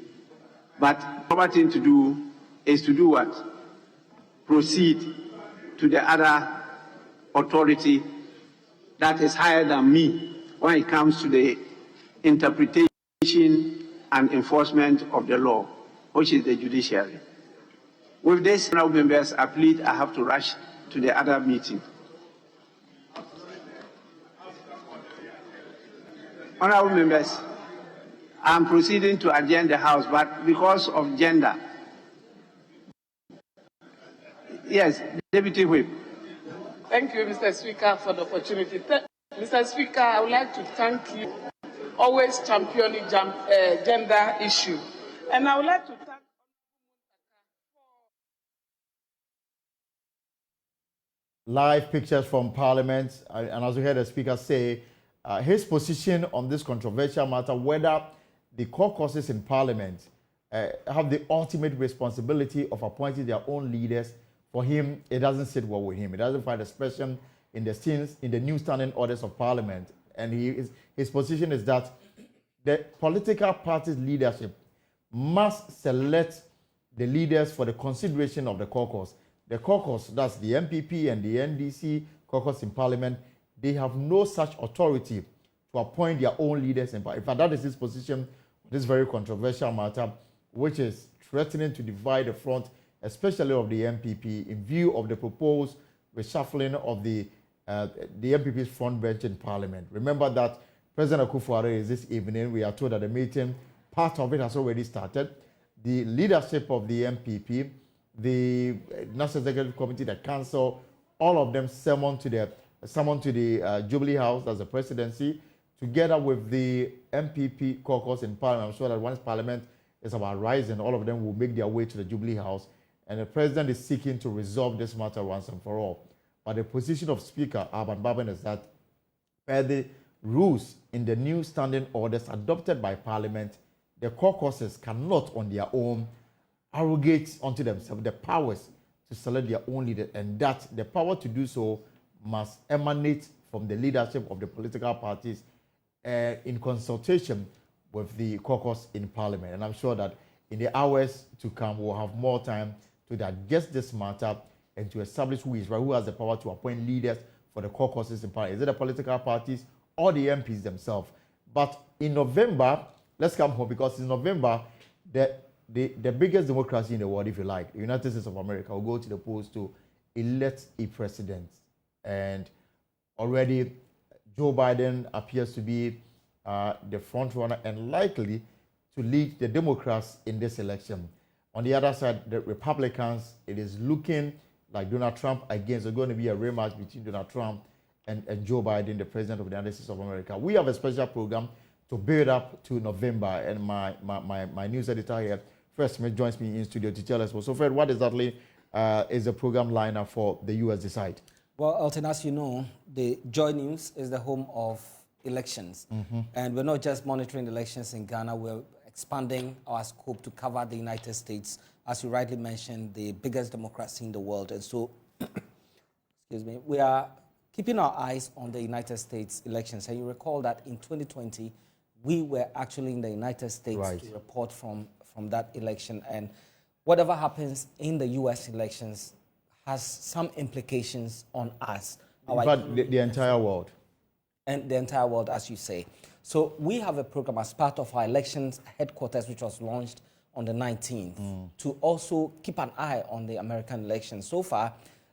but the proper thing to do is to do what? Proceed to the other authority that is higher than me when it comes to the interpretation and enforcement of the law, which is the judiciary. With this, honourable members, I plead I have to rush to the other meeting. Honourable members, I'm proceeding to adjourn the House, but because of gender, Yes, Deputy Whip. Thank you, Mr. Speaker, for the opportunity. Mr. Speaker, I would like to thank you, always championing gender issue. And I would like to thank live pictures from Parliament, and as we heard the Speaker say, his position on this controversial matter, whether the caucuses in Parliament have the ultimate responsibility of appointing their own leaders. For him, it doesn't sit well with him. It doesn't find expression in the new standing orders of Parliament. And his position is that the political party's leadership must select the leaders for the consideration of the caucus. The caucus, that's the MPP and the NDC caucus in Parliament, they have no such authority to appoint their own leaders. In fact, that is his position, this very controversial matter, which is threatening to divide the front, especially of the MPP, in view of the proposed reshuffling of the MPP's front bench in Parliament. Remember that President Akufo-Addo is this evening. We are told that the meeting, part of it has already started. The leadership of the MPP, the National Executive Committee, the Council, all of them summoned to the Jubilee House as the presidency, together with the MPP caucus in Parliament. I'm sure that once Parliament is about rising, all of them will make their way to the Jubilee House, and the president is seeking to resolve this matter once and for all. But the position of Speaker Alban Baben is that, per the rules in the new standing orders adopted by Parliament, the caucuses cannot on their own arrogate unto themselves the powers to select their own leader, and that the power to do so must emanate from the leadership of the political parties in consultation with the caucus in Parliament. And I'm sure that in the hours to come, we'll have more time to digest this matter and to establish who is right, who has the power to appoint leaders for the caucuses in Parliament. Is it the political parties or the MPs themselves? But in November, let's come home, because in November, the biggest democracy in the world, if you like, the United States of America, will go to the polls to elect a president. And already Joe Biden appears to be the front runner and likely to lead the Democrats in this election. On the other side, the Republicans, it is looking like Donald Trump again. So it's going to be a rematch between Donald Trump and Joe Biden, the president of the United States of America. We have a special program to build up to November, and my news editor here, Fred Smith, joins me in studio to tell us. So Fred, what exactly is the program lineup for the U.S. Decide? Well, Elton, as you know, the Joy News is the home of elections. And we're not just monitoring elections in Ghana, we're expanding our scope to cover the United States, as you rightly mentioned, the biggest democracy in the world. And so, excuse me, we are keeping our eyes on the United States elections. And you recall that in 2020, we were actually in the United States to report from that election. And whatever happens in the U.S. elections has some implications on us. In fact, the entire world. And the entire world, as you say. So we have a program as part of our elections headquarters, which was launched on the 19th, to also keep an eye on the American elections. So far,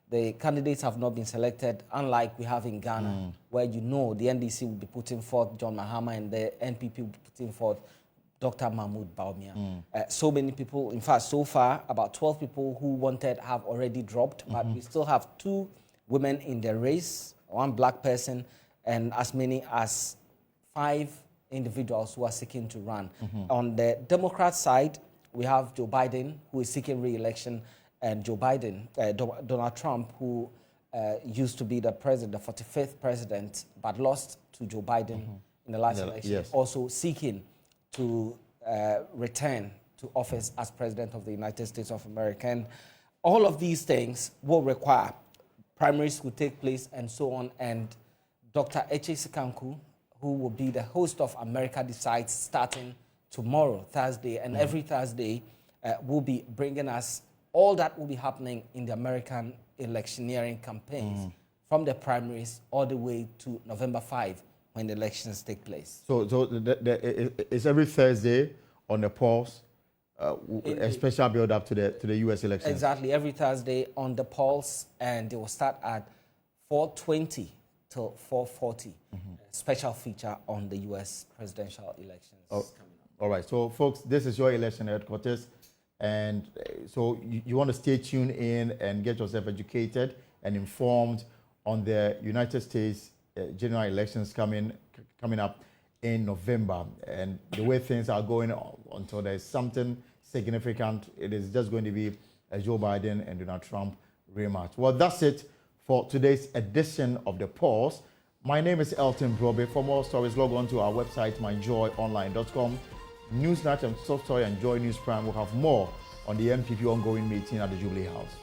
the candidates have not been selected, unlike we have in Ghana, where you know the NDC will be putting forth John Mahama and the NPP will be putting forth Dr. Mahmoud Bawumia. So many people, in fact, so far, about 12 people who wanted have already dropped, but we still have 2 women in the race, 1 black person, and as many as 5 individuals who are seeking to run. On the Democrat side, we have Joe Biden, who is seeking re-election, and Donald Trump, who used to be the president, the 45th president, but lost to Joe Biden in the last election, also seeking to return to office as president of the United States of America. And all of these things will require primaries will take place and so on. And Dr. Eche Sikanku, who will be the host of America Decides starting tomorrow, Thursday, and every Thursday will be bringing us all that will be happening in the American electioneering campaigns from the primaries all the way to November 5 when the elections take place. So it's every Thursday on the pulse, a special build-up to the U.S. elections. Exactly, every Thursday on the pulse, and they will start at 4:20 till 4:40. Special feature on the U.S. presidential elections coming up. All right, so folks, this is your election headquarters. And so you want to stay tuned in and get yourself educated and informed on the United States general elections coming up in November. And the way things are going on, until there's something significant, it is just going to be a Joe Biden and Donald Trump rematch. Well, that's it for today's edition of The Pulse. My name is Elton Brobe. For more stories, log on to our website, myjoyonline.com. Newsnight and Soft Story and Joy News Prime will have more on the MPP ongoing meeting at the Jubilee House.